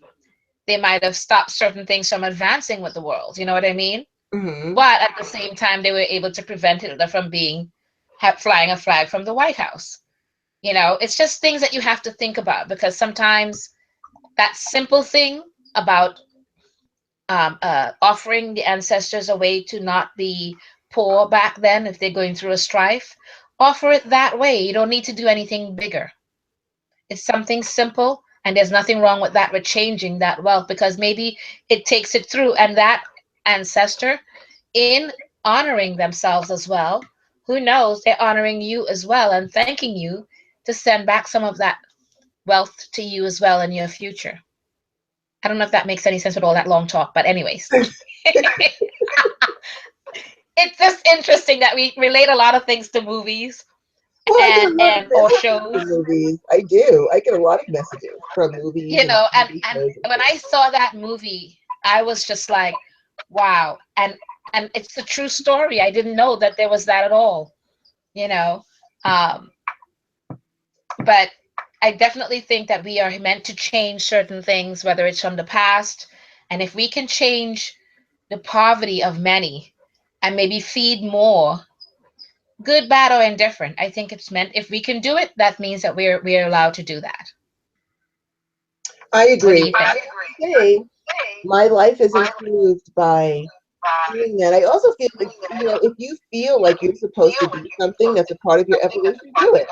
They might have stopped certain things from advancing with the world. You know what I mean? Hmm. But at the same time, they were able to prevent Hitler from flying a flag from the White House. It's just things that you have to think about, because sometimes that simple thing about offering the ancestors a way to not be poor back then if they're going through a strife, offer it that way. You don't need to do anything bigger. It's something simple, and there's nothing wrong with that, with changing that wealth, because maybe it takes it through, and that ancestor, in honoring themselves as well, who knows, they're honoring you as well and thanking you to send back some of that wealth to you as well in your future. I don't know if that makes any sense with all that long talk, but anyways. It's just interesting that we relate a lot of things to movies Well, I get a and lot of and or messages from shows, movies. I do. I get a lot of messages from movies and and TV and shows and when I things. saw that movie, I was just like, wow. And it's a true story. I didn't know that there was that at all, you know. Um, but I definitely think that we are meant to change certain things, whether it's from the past, and if we can change the poverty of many and maybe feed more, good, bad, or indifferent. I think it's meant, if we can do it, that means that we're allowed to do that. I What do agree. you think? I say my life is improved by doing that. I also feel like, if you feel like you're supposed to do something that's a part of your evolution, do it.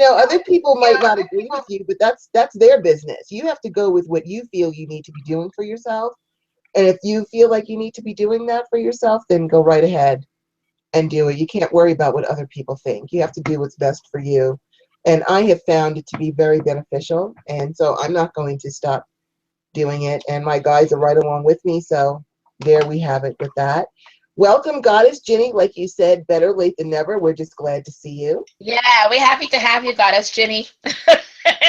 Other people might not agree with you, but that's their business. You have to go with what you feel you need to be doing for yourself. And if you feel like you need to be doing that for yourself, then go right ahead and do it. You can't worry about what other people think. You have to do what's best for you. And I have found it to be very beneficial. And so I'm not going to stop doing it. And my guides are right along with me. So there we have it with that. Welcome, Goddess Ginny. Like you said, better late than never. We're just glad to see you. Yeah, we're happy to have you, Goddess Ginny.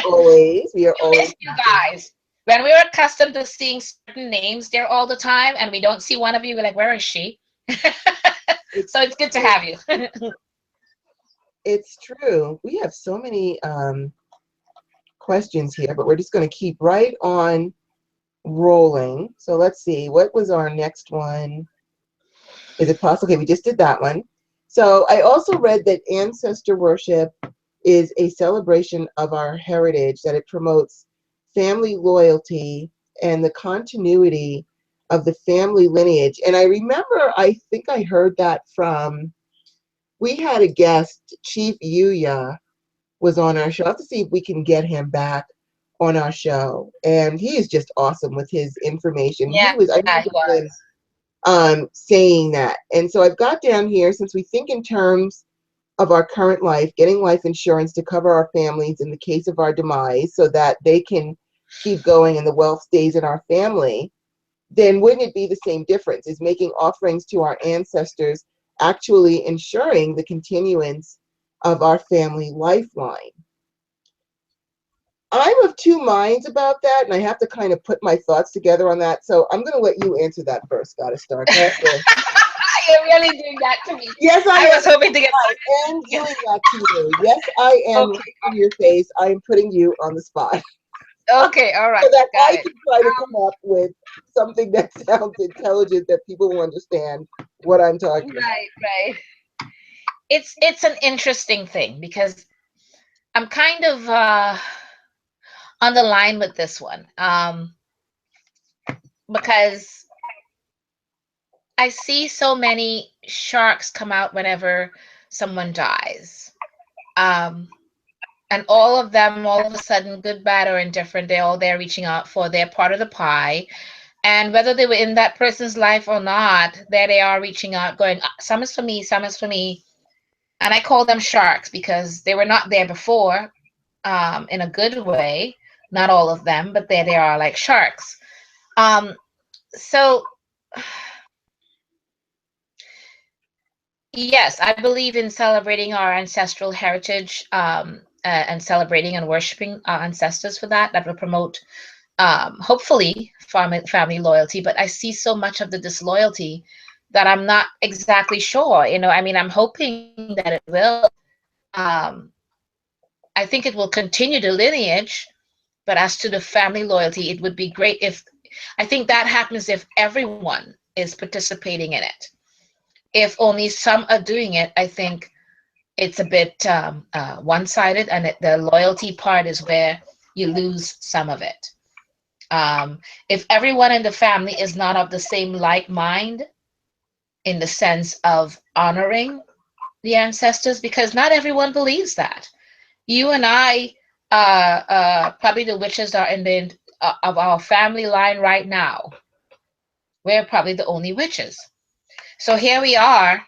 Always. We are We always miss you happy. guys. When we're accustomed to seeing certain names there all the time and we don't see one of you, we're like, where is she? It's So it's good to true. have you. It's true. We have so many questions here, but we're just going to keep right on rolling. So let's see. What was our next one? Is it possible? Okay, we just did that one. So I also read that ancestor worship is a celebration of our heritage, that it promotes family loyalty and the continuity of the family lineage. And I remember, I think I heard that from, we had a guest, Chief Yuya was on our show. I have to see if we can get him back on our show. And he is just awesome with his information. Yeah, I he remember him was. saying that. And so I've got down here, since we think in terms of our current life, getting life insurance to cover our families in the case of our demise so that they can keep going and the wealth stays in our family, then wouldn't it be the same difference? Is making offerings to our ancestors actually ensuring the continuance of our family lifeline? I'm of two minds about that, and I have to kind of put my thoughts together on that. So I'm going to let you answer that first, Goddess Star. You're really doing that to me. Yes, I I am. was hoping to get I am doing that to you. Yes, I am. okay. Right in your face. I am putting you on the spot. Okay, all right, So that got I it. can try to come up with something that sounds intelligent that people will understand what I'm talking about. Right, right. It's an interesting thing because I'm kind of on the line with this one. Because I see so many sharks come out whenever someone dies. Um, and all of them, all of a sudden, good, bad, or indifferent, they're all there reaching out for their part of the pie. And whether they were in that person's life or not, there they are reaching out, going, some is for me, some is for me. And I call them sharks because they were not there before, in a good way. Not all of them, but there they are like sharks. Um, so yes, I believe in celebrating our ancestral heritage, and celebrating and worshiping our ancestors for that. That will promote, hopefully, family loyalty. But I see so much of the disloyalty that I'm not exactly sure. I mean, I'm hoping that it will. Um, I think it will continue the lineage, but as to the family loyalty, it would be great if I think that happens if everyone is participating in it. If only some are doing it, I think it's a bit one-sided, and the loyalty part is where you lose some of it. If everyone in the family is not of the same like mind in the sense of honoring the ancestors, because not everyone believes that. You and I, probably the witches are in the of our family line right now. We're probably the only witches. So here we are,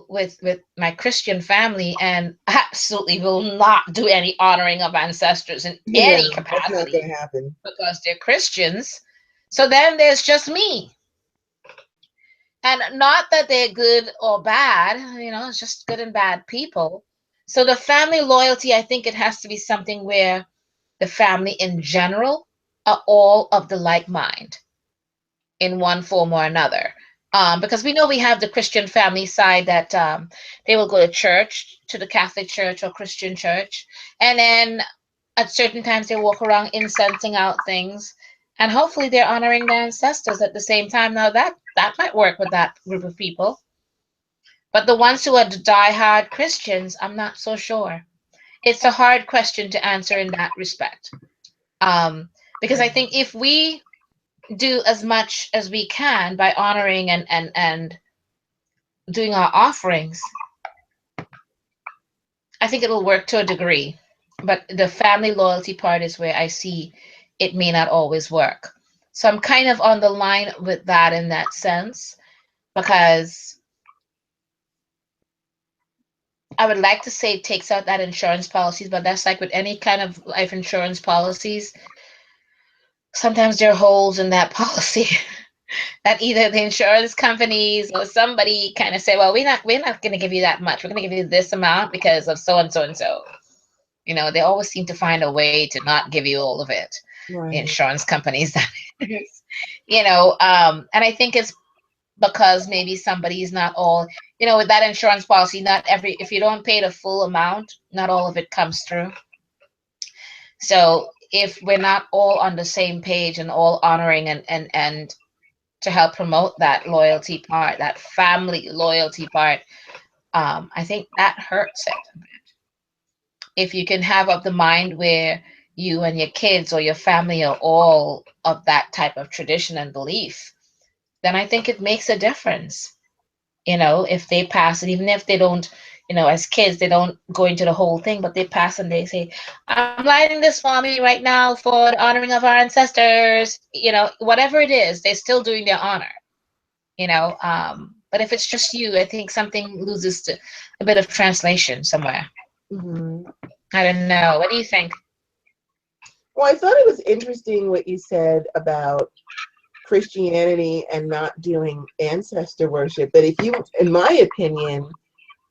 with my Christian family, and absolutely will not do any honoring of ancestors in No, any that's not going capacity to happen. because they're Christians. So then there's just me. And not that they're good or bad, it's just good and bad people. So the family loyalty, I think it has to be something where the family in general are all of the like mind in one form or another. Because we know we have the Christian family side that, they will go to church, to the Catholic Church or Christian church, and then at certain times they walk around incensing out things, and hopefully they're honoring their ancestors at the same time. Now that might work with that group of people, but the ones who are the diehard Christians, I'm not so sure. It's a hard question to answer in that respect, because I think if we do as much as we can by honoring and doing our offerings, I think it'll work to a degree. But the family loyalty part is where I see it may not always work. So I'm kind of on the line with that in that sense, because I would like to say it takes out that insurance policies, but that's like with any kind of life insurance policies. Sometimes there are holes in that policy that either the insurance companies or somebody kind of say, well, we're not going to give you that much. We're going to give you this amount because of so and so and so. They always seem to find a way to not give you all of it. The Right. insurance companies, that is, and I think it's because maybe somebody's not all, with that insurance policy, not every, if you don't pay the full amount, not all of it comes through. So if we're not all on the same page and all honoring and to help promote that loyalty part, that family loyalty part, I think that hurts it. If you can have of the mind where you and your kids or your family are all of that type of tradition and belief, then I think it makes a difference. If they pass it, even if they don't, as kids, they don't go into the whole thing, but they pass and they say, I'm lighting this swami right now for the honoring of our ancestors, whatever it is, they're still doing their honor. But if it's just you, I think something loses a bit of translation somewhere. Hmm. I don't know. What do you think? Well, I thought it was interesting what you said about Christianity and not doing ancestor worship. But if you, in my opinion,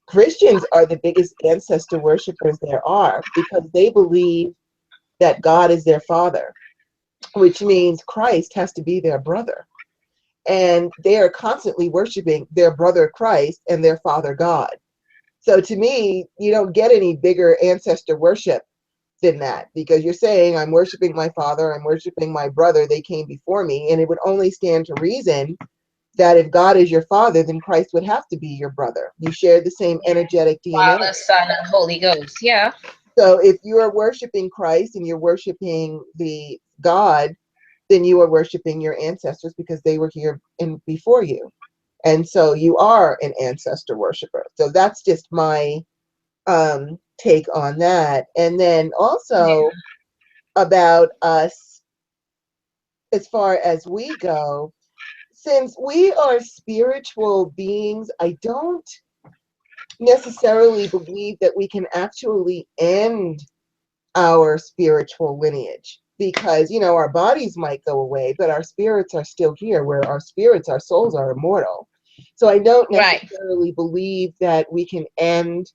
Christians are the biggest ancestor worshipers there are because they believe that God is their father, which means Christ has to be their brother. And they are constantly worshiping their brother Christ and their father God. So to me, you don't get any bigger ancestor worship than that, because you're saying I'm worshiping my father, I'm worshiping my brother, they came before me, and it would only stand to reason that if God is your father, then Christ would have to be your brother. You share the same energetic DNA. Father, Son, and Holy Ghost. Yeah. So if you are worshiping Christ and you're worshiping the God, then you are worshiping your ancestors because they were here in before you. And so you are an ancestor worshiper. So that's just my take on that. And then also about us, as far as we go, since we are spiritual beings, I don't necessarily believe that we can actually end our spiritual lineage, because our bodies might go away, but our spirits are still here, where our spirits, our souls are immortal. So I don't Right. necessarily believe that we can end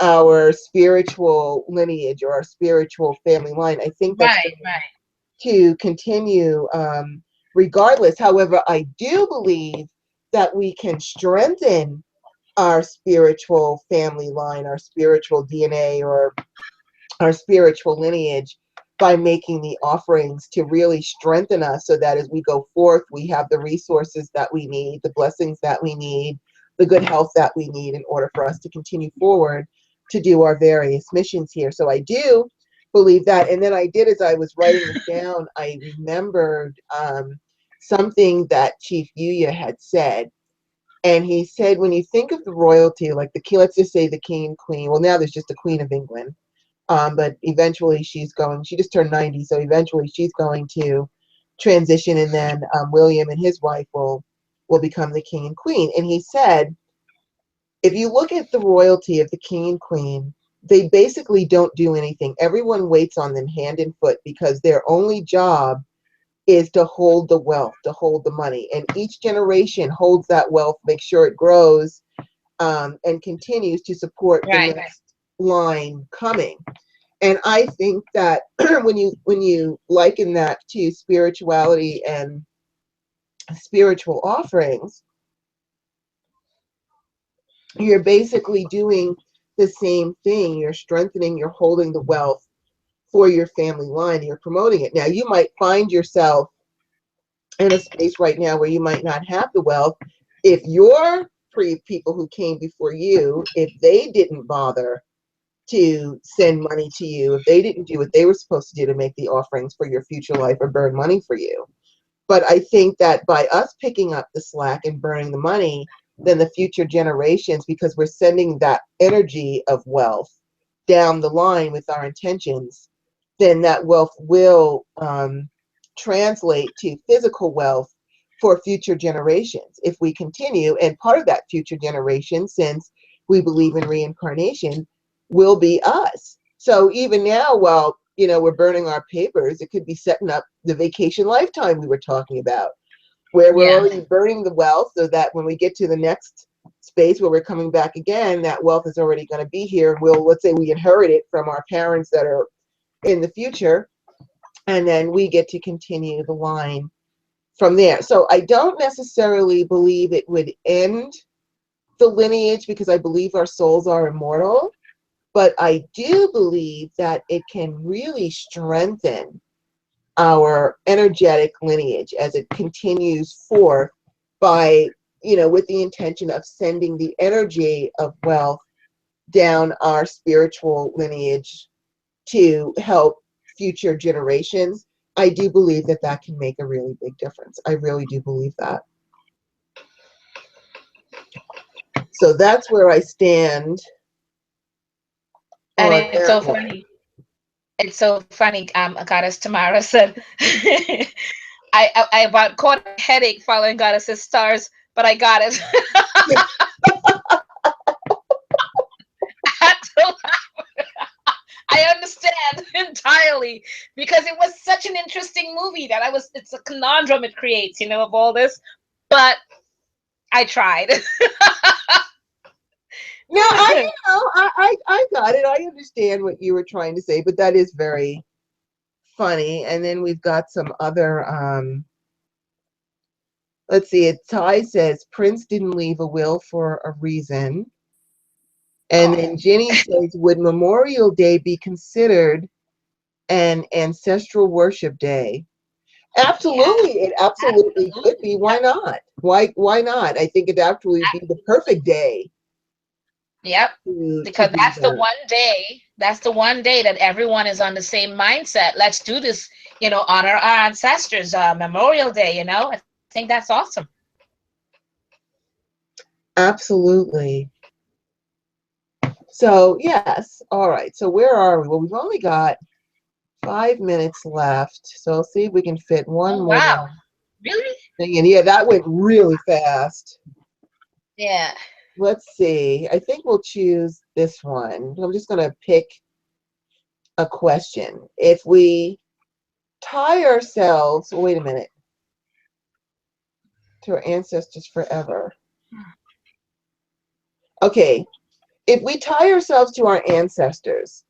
our spiritual lineage or our spiritual family line. I think that's Right. going Right. to continue regardless. However, I do believe that we can strengthen our spiritual family line, our spiritual DNA, or our spiritual lineage by making the offerings to really strengthen us, so that as we go forth, we have the resources that we need, the blessings that we need, the good health that we need in order for us to continue forward to do our various missions here. So I do believe that. And then I did, as I was writing this down, I remembered something that Chief Yuya had said. And he said, when you think of the royalty, like the king, let's just say the king and queen, well, now there's just the Queen of England. But eventually she just turned 90, so eventually she's going to transition, and then William and his wife will become the king and queen. And he said, if you look at the royalty of the king and queen, they basically don't do anything. Everyone waits on them hand and foot, because their only job is to hold the wealth, to hold the money. And each generation holds that wealth, makes sure it grows, and continues to support the Right. next line coming. And I think that when you liken that to spirituality and spiritual offerings, you're basically doing the same thing. You're strengthening, you're holding the wealth for your family line, you're promoting it. Now, you might find yourself in a space right now where you might not have the wealth. If your people who came before you, if they didn't bother to send money to you, if they didn't do what they were supposed to do to make the offerings for your future life or burn money for you. But I think that by us picking up the slack and burning the money, then the future generations, because we're sending that energy of wealth down the line with our intentions, then that wealth will translate to physical wealth for future generations if we continue. And part of that future generation, since we believe in reincarnation, will be us. So even now, while we're burning our papers, it could be setting up the vacation lifetime we were talking about, where we're Yeah. already burning the wealth, so that when we get to the next space where we're coming back again, that wealth is already going to be here. Let's say we inherit it from our parents that are in the future, and then we get to continue the line from there. So I don't necessarily believe it would end the lineage, because I believe our souls are immortal. But I do believe that it can really strengthen our energetic lineage as it continues forth by, with the intention of sending the energy of wealth down our spiritual lineage to help future generations. I do believe that that can make a really big difference. I really do believe that. So that's where I stand And on it's that so one. funny. It's so funny. Goddess Tamara said, I about caught a headache following Goddess's stars, but I got it. I understand entirely, because it was such an interesting movie that it's a conundrum it creates, of all this. But I tried. No, I got it. I understand what you were trying to say, but that is very funny. And then we've got some other let's see, Ty says Prince didn't leave a will for a reason. And Oh, then Jenny says, would Memorial Day be considered an ancestral worship day? Yeah. Absolutely, it absolutely could be. Why not? Why not? I think it actually would be the perfect day Yep. to Because do that. that's the one day that everyone is on the same mindset. Let's do this, honor our ancestors, Memorial Day, I think that's awesome. Absolutely. So yes, all right. So where are we? Well, we've only got 5 minutes left. So I'll see if we can fit one Oh, more wow. Really? thing in. Yeah, that went really fast. Yeah. Let's see. I think we'll choose this one. I'm just going to pick a question. If we tie ourselves, wait a minute, to our ancestors forever. Okay, if we tie ourselves to our ancestors,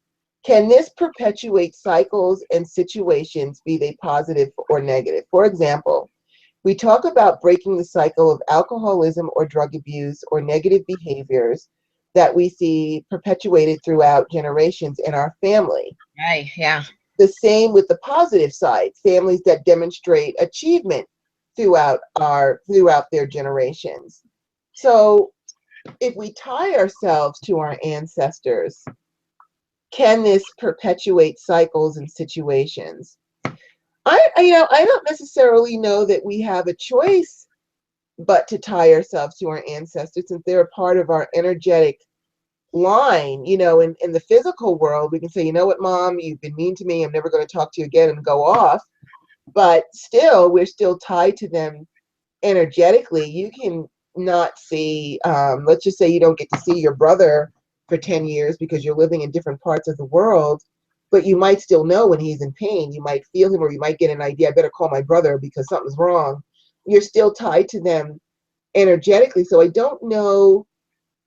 can this perpetuate cycles and situations, be they positive or negative? For example, we talk about breaking the cycle of alcoholism or drug abuse or negative behaviors that we see perpetuated throughout generations in our family. Right. Yeah. The same with the positive side, families that demonstrate achievement throughout their generations. So if we tie ourselves to our ancestors, can this perpetuate cycles and situations? I don't necessarily know that we have a choice but to tie ourselves to our ancestors since they're a part of our energetic line. In the physical world, we can say, you know what, mom, you've been mean to me. I'm never going to talk to you again and go off. But still, we're still tied to them energetically. You can not see, let's just say you don't get to see your brother for 10 years because you're living in different parts of the world, but you might still know when he's in pain. You might feel him, or you might get an idea, I better call my brother because something's wrong. You're still tied to them energetically. So I don't know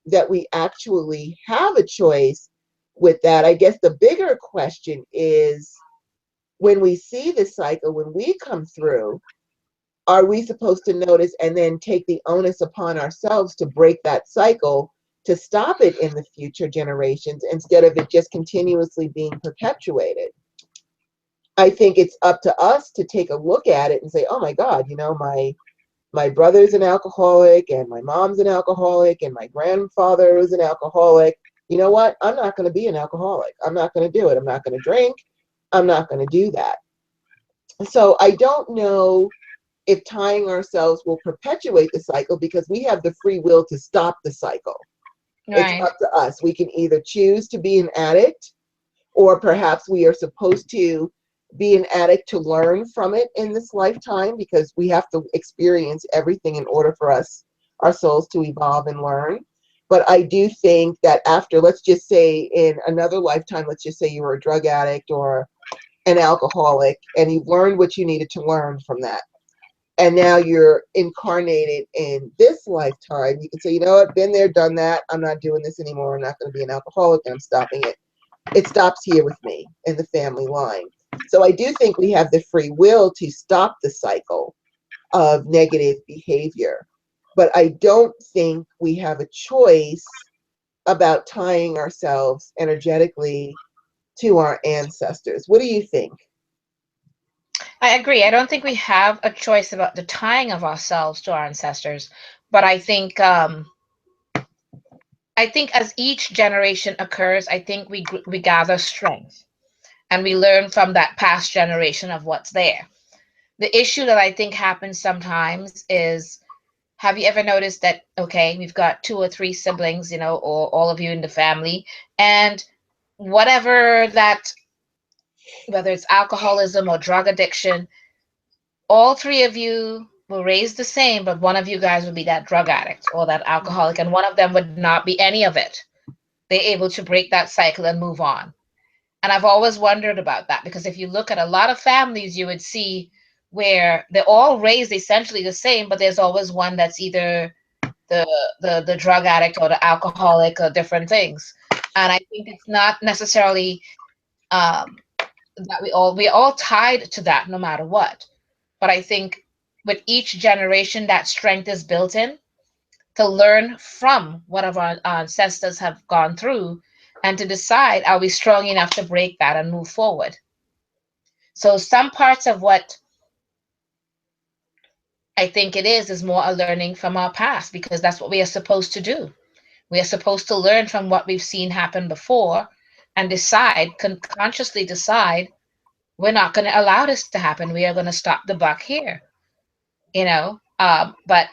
that we actually have a choice with that. I guess the bigger question is, when we see the cycle, when we come through, are we supposed to notice and then take the onus upon ourselves to break that cycle, to stop it in the future generations instead of it just continuously being perpetuated? I think it's up to us to take a look at it and say, oh my God, my brother's an alcoholic and my mom's an alcoholic and my grandfather is an alcoholic. You know what? I'm not going to be an alcoholic. I'm not going to do it. I'm not going to drink. I'm not going to do that. So I don't know if tying ourselves will perpetuate the cycle because we have the free will to stop the cycle. It's Right. up to us. We can either choose to be an addict, or perhaps we are supposed to be an addict to learn from it in this lifetime, because we have to experience everything in order for our souls to evolve and learn. But I do think that after, let's just say in another lifetime, let's just say you were a drug addict or an alcoholic and you've learned what you needed to learn from that, and now you're incarnated in this lifetime, you can say, you know what, been there, done that. I'm not doing this anymore. I'm not going to be an alcoholic, and I'm stopping it. It stops here with me in the family line. So I do think we have the free will to stop the cycle of negative behavior. But I don't think we have a choice about tying ourselves energetically to our ancestors. What do you think? I agree. I don't think we have a choice about the tying of ourselves to our ancestors, but I think as each generation occurs, I think we gather strength and we learn from that past generation of what's there. The issue that I think happens sometimes is, have you ever noticed that, okay, we've got two or three siblings, or all of you in the family, and whatever that, whether it's alcoholism or drug addiction, all three of you were raised the same, but one of you guys would be that drug addict or that alcoholic, and one of them would not be any of it. They're able to break that cycle and move on. And I've always wondered about that, because if you look at a lot of families, you would see where they're all raised essentially the same, but there's always one that's either the the drug addict or the alcoholic or different things. And I think it's not necessarily um, that we're all tied to that no matter what. But I think with each generation, that strength is built in to learn from what our ancestors have gone through and to decide, are we strong enough to break that and move forward? So some parts of what I think it is more a learning from our past, because that's what we are supposed to do. We are supposed to learn from what we've seen happen before and decide, consciously decide, we're not going to allow this to happen. We are going to stop the buck here, but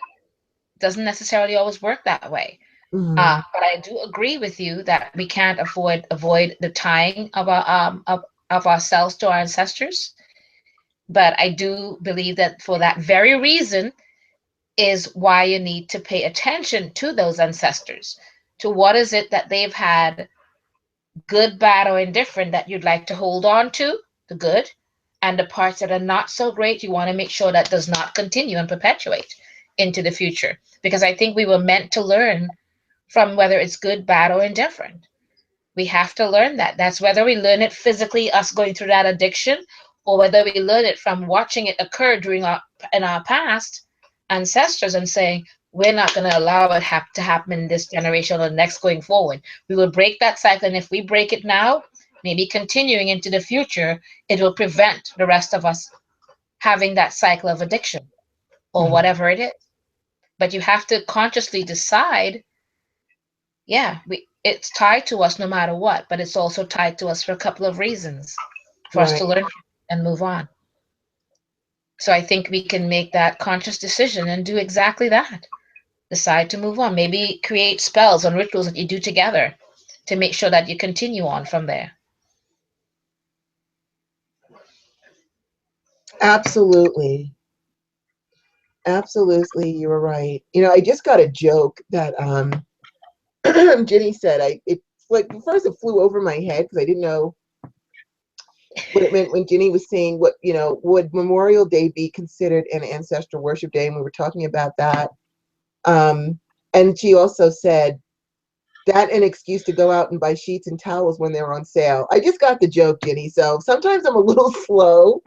doesn't necessarily always work that way. Mm-hmm. But I do agree with you that we can't avoid the tying of of ourselves to our ancestors. But I do believe that for that very reason is why you need to pay attention to those ancestors, to what is it that they've had, good, bad, or indifferent, that you'd like to hold on to, the good, and the parts that are not so great, you want to make sure that does not continue and perpetuate into the future. Because I think we were meant to learn from whether it's good, bad, or indifferent. We have to learn that. That's whether we learn it physically, us going through that addiction, or whether we learn it from watching it occur in our past ancestors and saying, we're not going to allow it to happen in this generation or the next going forward. We will break that cycle. And if we break it now, maybe continuing into the future, it will prevent the rest of us having that cycle of addiction or whatever it is. But you have to consciously decide, yeah, it's tied to us no matter what, but it's also tied to us for a couple of reasons for us Right. to learn and move on. So I think we can make that conscious decision and do exactly that. Decide to move on. Maybe create spells and rituals that you do together to make sure that you continue on from there. Absolutely. Absolutely, you were right. I just got a joke that Ginny said. First it flew over my head because I didn't know what it meant when Ginny was saying would Memorial Day be considered an ancestor worship day, and we were talking about that. And she also said that an excuse to go out and buy sheets and towels when they're on sale. I just got the joke, Ginny. So sometimes I'm a little slow.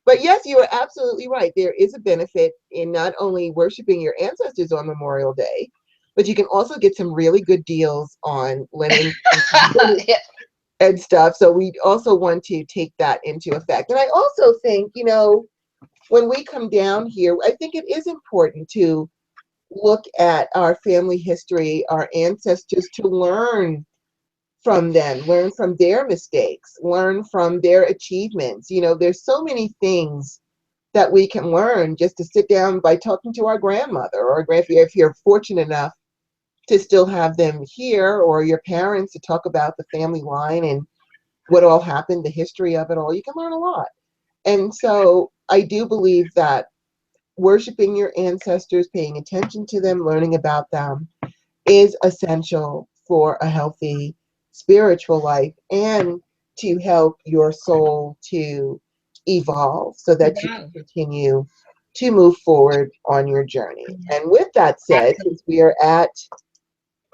But yes, you are absolutely right. There is a benefit in not only worshiping your ancestors on Memorial Day, but you can also get some really good deals on linen Yeah. and stuff. So we also want to take that into effect. And I also think, when we come down here, I think it is important to look at our family history, our ancestors, to learn from them, learn from their mistakes, learn from their achievements. There's so many things that we can learn just to sit down by talking to our grandmother or if you're fortunate enough to still have them here, or your parents, to talk about the family line and what all happened, the history of it all. You can learn a lot. And so I do believe that worshiping your ancestors, paying attention to them, learning about them is essential for a healthy spiritual life and to help your soul to evolve so that you can continue to move forward on your journey. And with that said, since we are at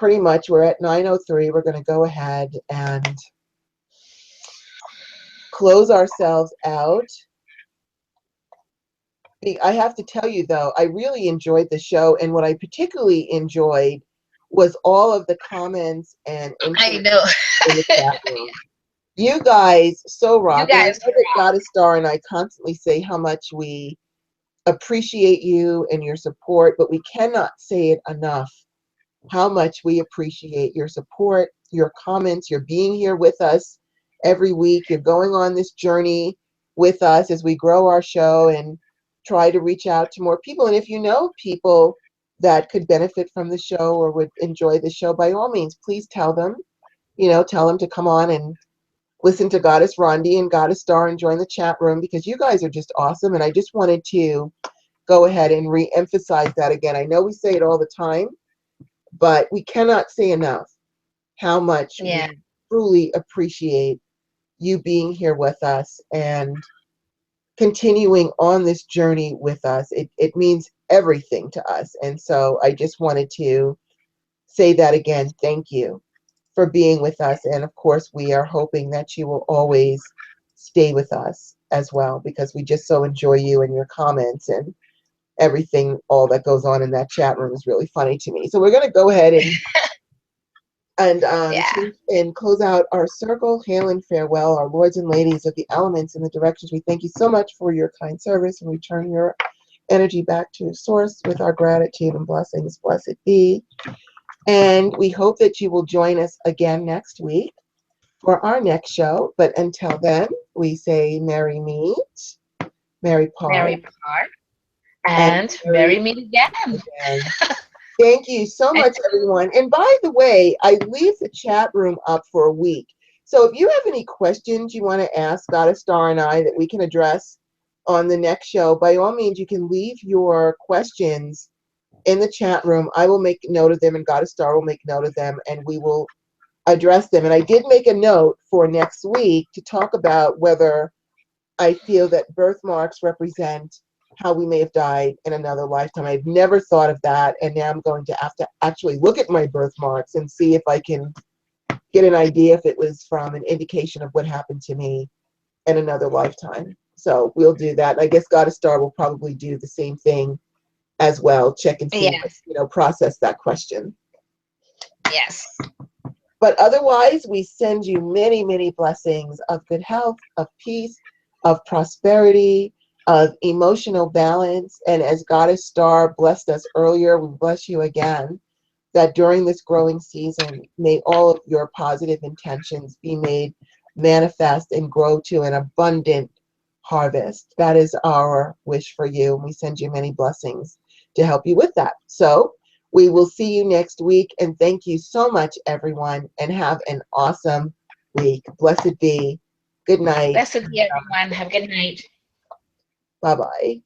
we're at 9:03, we're going to go ahead and close ourselves out. I have to tell you, though, I really enjoyed the show, and what I particularly enjoyed was all of the comments and I interaction know. in the chat room. You guys so You rock, and I know guys that Goddess Star and I constantly say how much we appreciate you and your support, but we cannot say it enough how much we appreciate your support, your comments, your being here with us every week. You're going on this journey with us as we grow our show and try to reach out to more people. And if you know people that could benefit from the show or would enjoy the show, by all means, please tell them. Tell them to come on and listen to Goddess Rhonda and Goddess Star and join the chat room, because you guys are just awesome. And I just wanted to go ahead and re-emphasize that again. I know we say it all the time, but we cannot say enough how much Yeah. we truly appreciate you being here with us and continuing on this journey with us. It means everything to us. And so I just wanted to say that again. Thank you for being with us. And of course, we are hoping that you will always stay with us as well, because we just so enjoy you and your comments, and everything, all that goes on in that chat room is really funny to me. So we're going to go ahead and And Yeah. and close out our circle, hail and farewell, our lords and ladies of the elements and the directions. We thank you so much for your kind service and return your energy back to source with our gratitude and blessings. Blessed be. And we hope that you will join us again next week for our next show. But until then, we say merry meet, merry part, Merry part and and merry merry meet again. again. Thank you so And much, everyone. And by the way, I leave the chat room up for a week. So if you have any questions you want to ask Goddess Star and I that we can address on the next show, by all means, you can leave your questions in the chat room. I will make note of them, and Goddess Star will make note of them, and we will address them. And I did make a note for next week to talk about whether I feel that birthmarks represent how we may have died in another lifetime. I've never thought of that, and now I'm going to have to actually look at my birthmarks and see if I can get an idea if it was from an indication of what happened to me in another lifetime. So we'll do that. I guess Goddess Star will probably do the same thing as well. Check and see, yes, process that question. yes. But otherwise, we send you many, many blessings of good health, of peace, of prosperity, of emotional balance. And as Goddess Star blessed us earlier, we bless you again, that during this growing season, may all of your positive intentions be made manifest and grow to an abundant harvest. That is our wish for you. And we send you many blessings to help you with that. So we will see you next week. And thank you so much, everyone. And have an awesome week. Blessed be. Good night. Blessed be everyone. Have a good night. Bye-bye.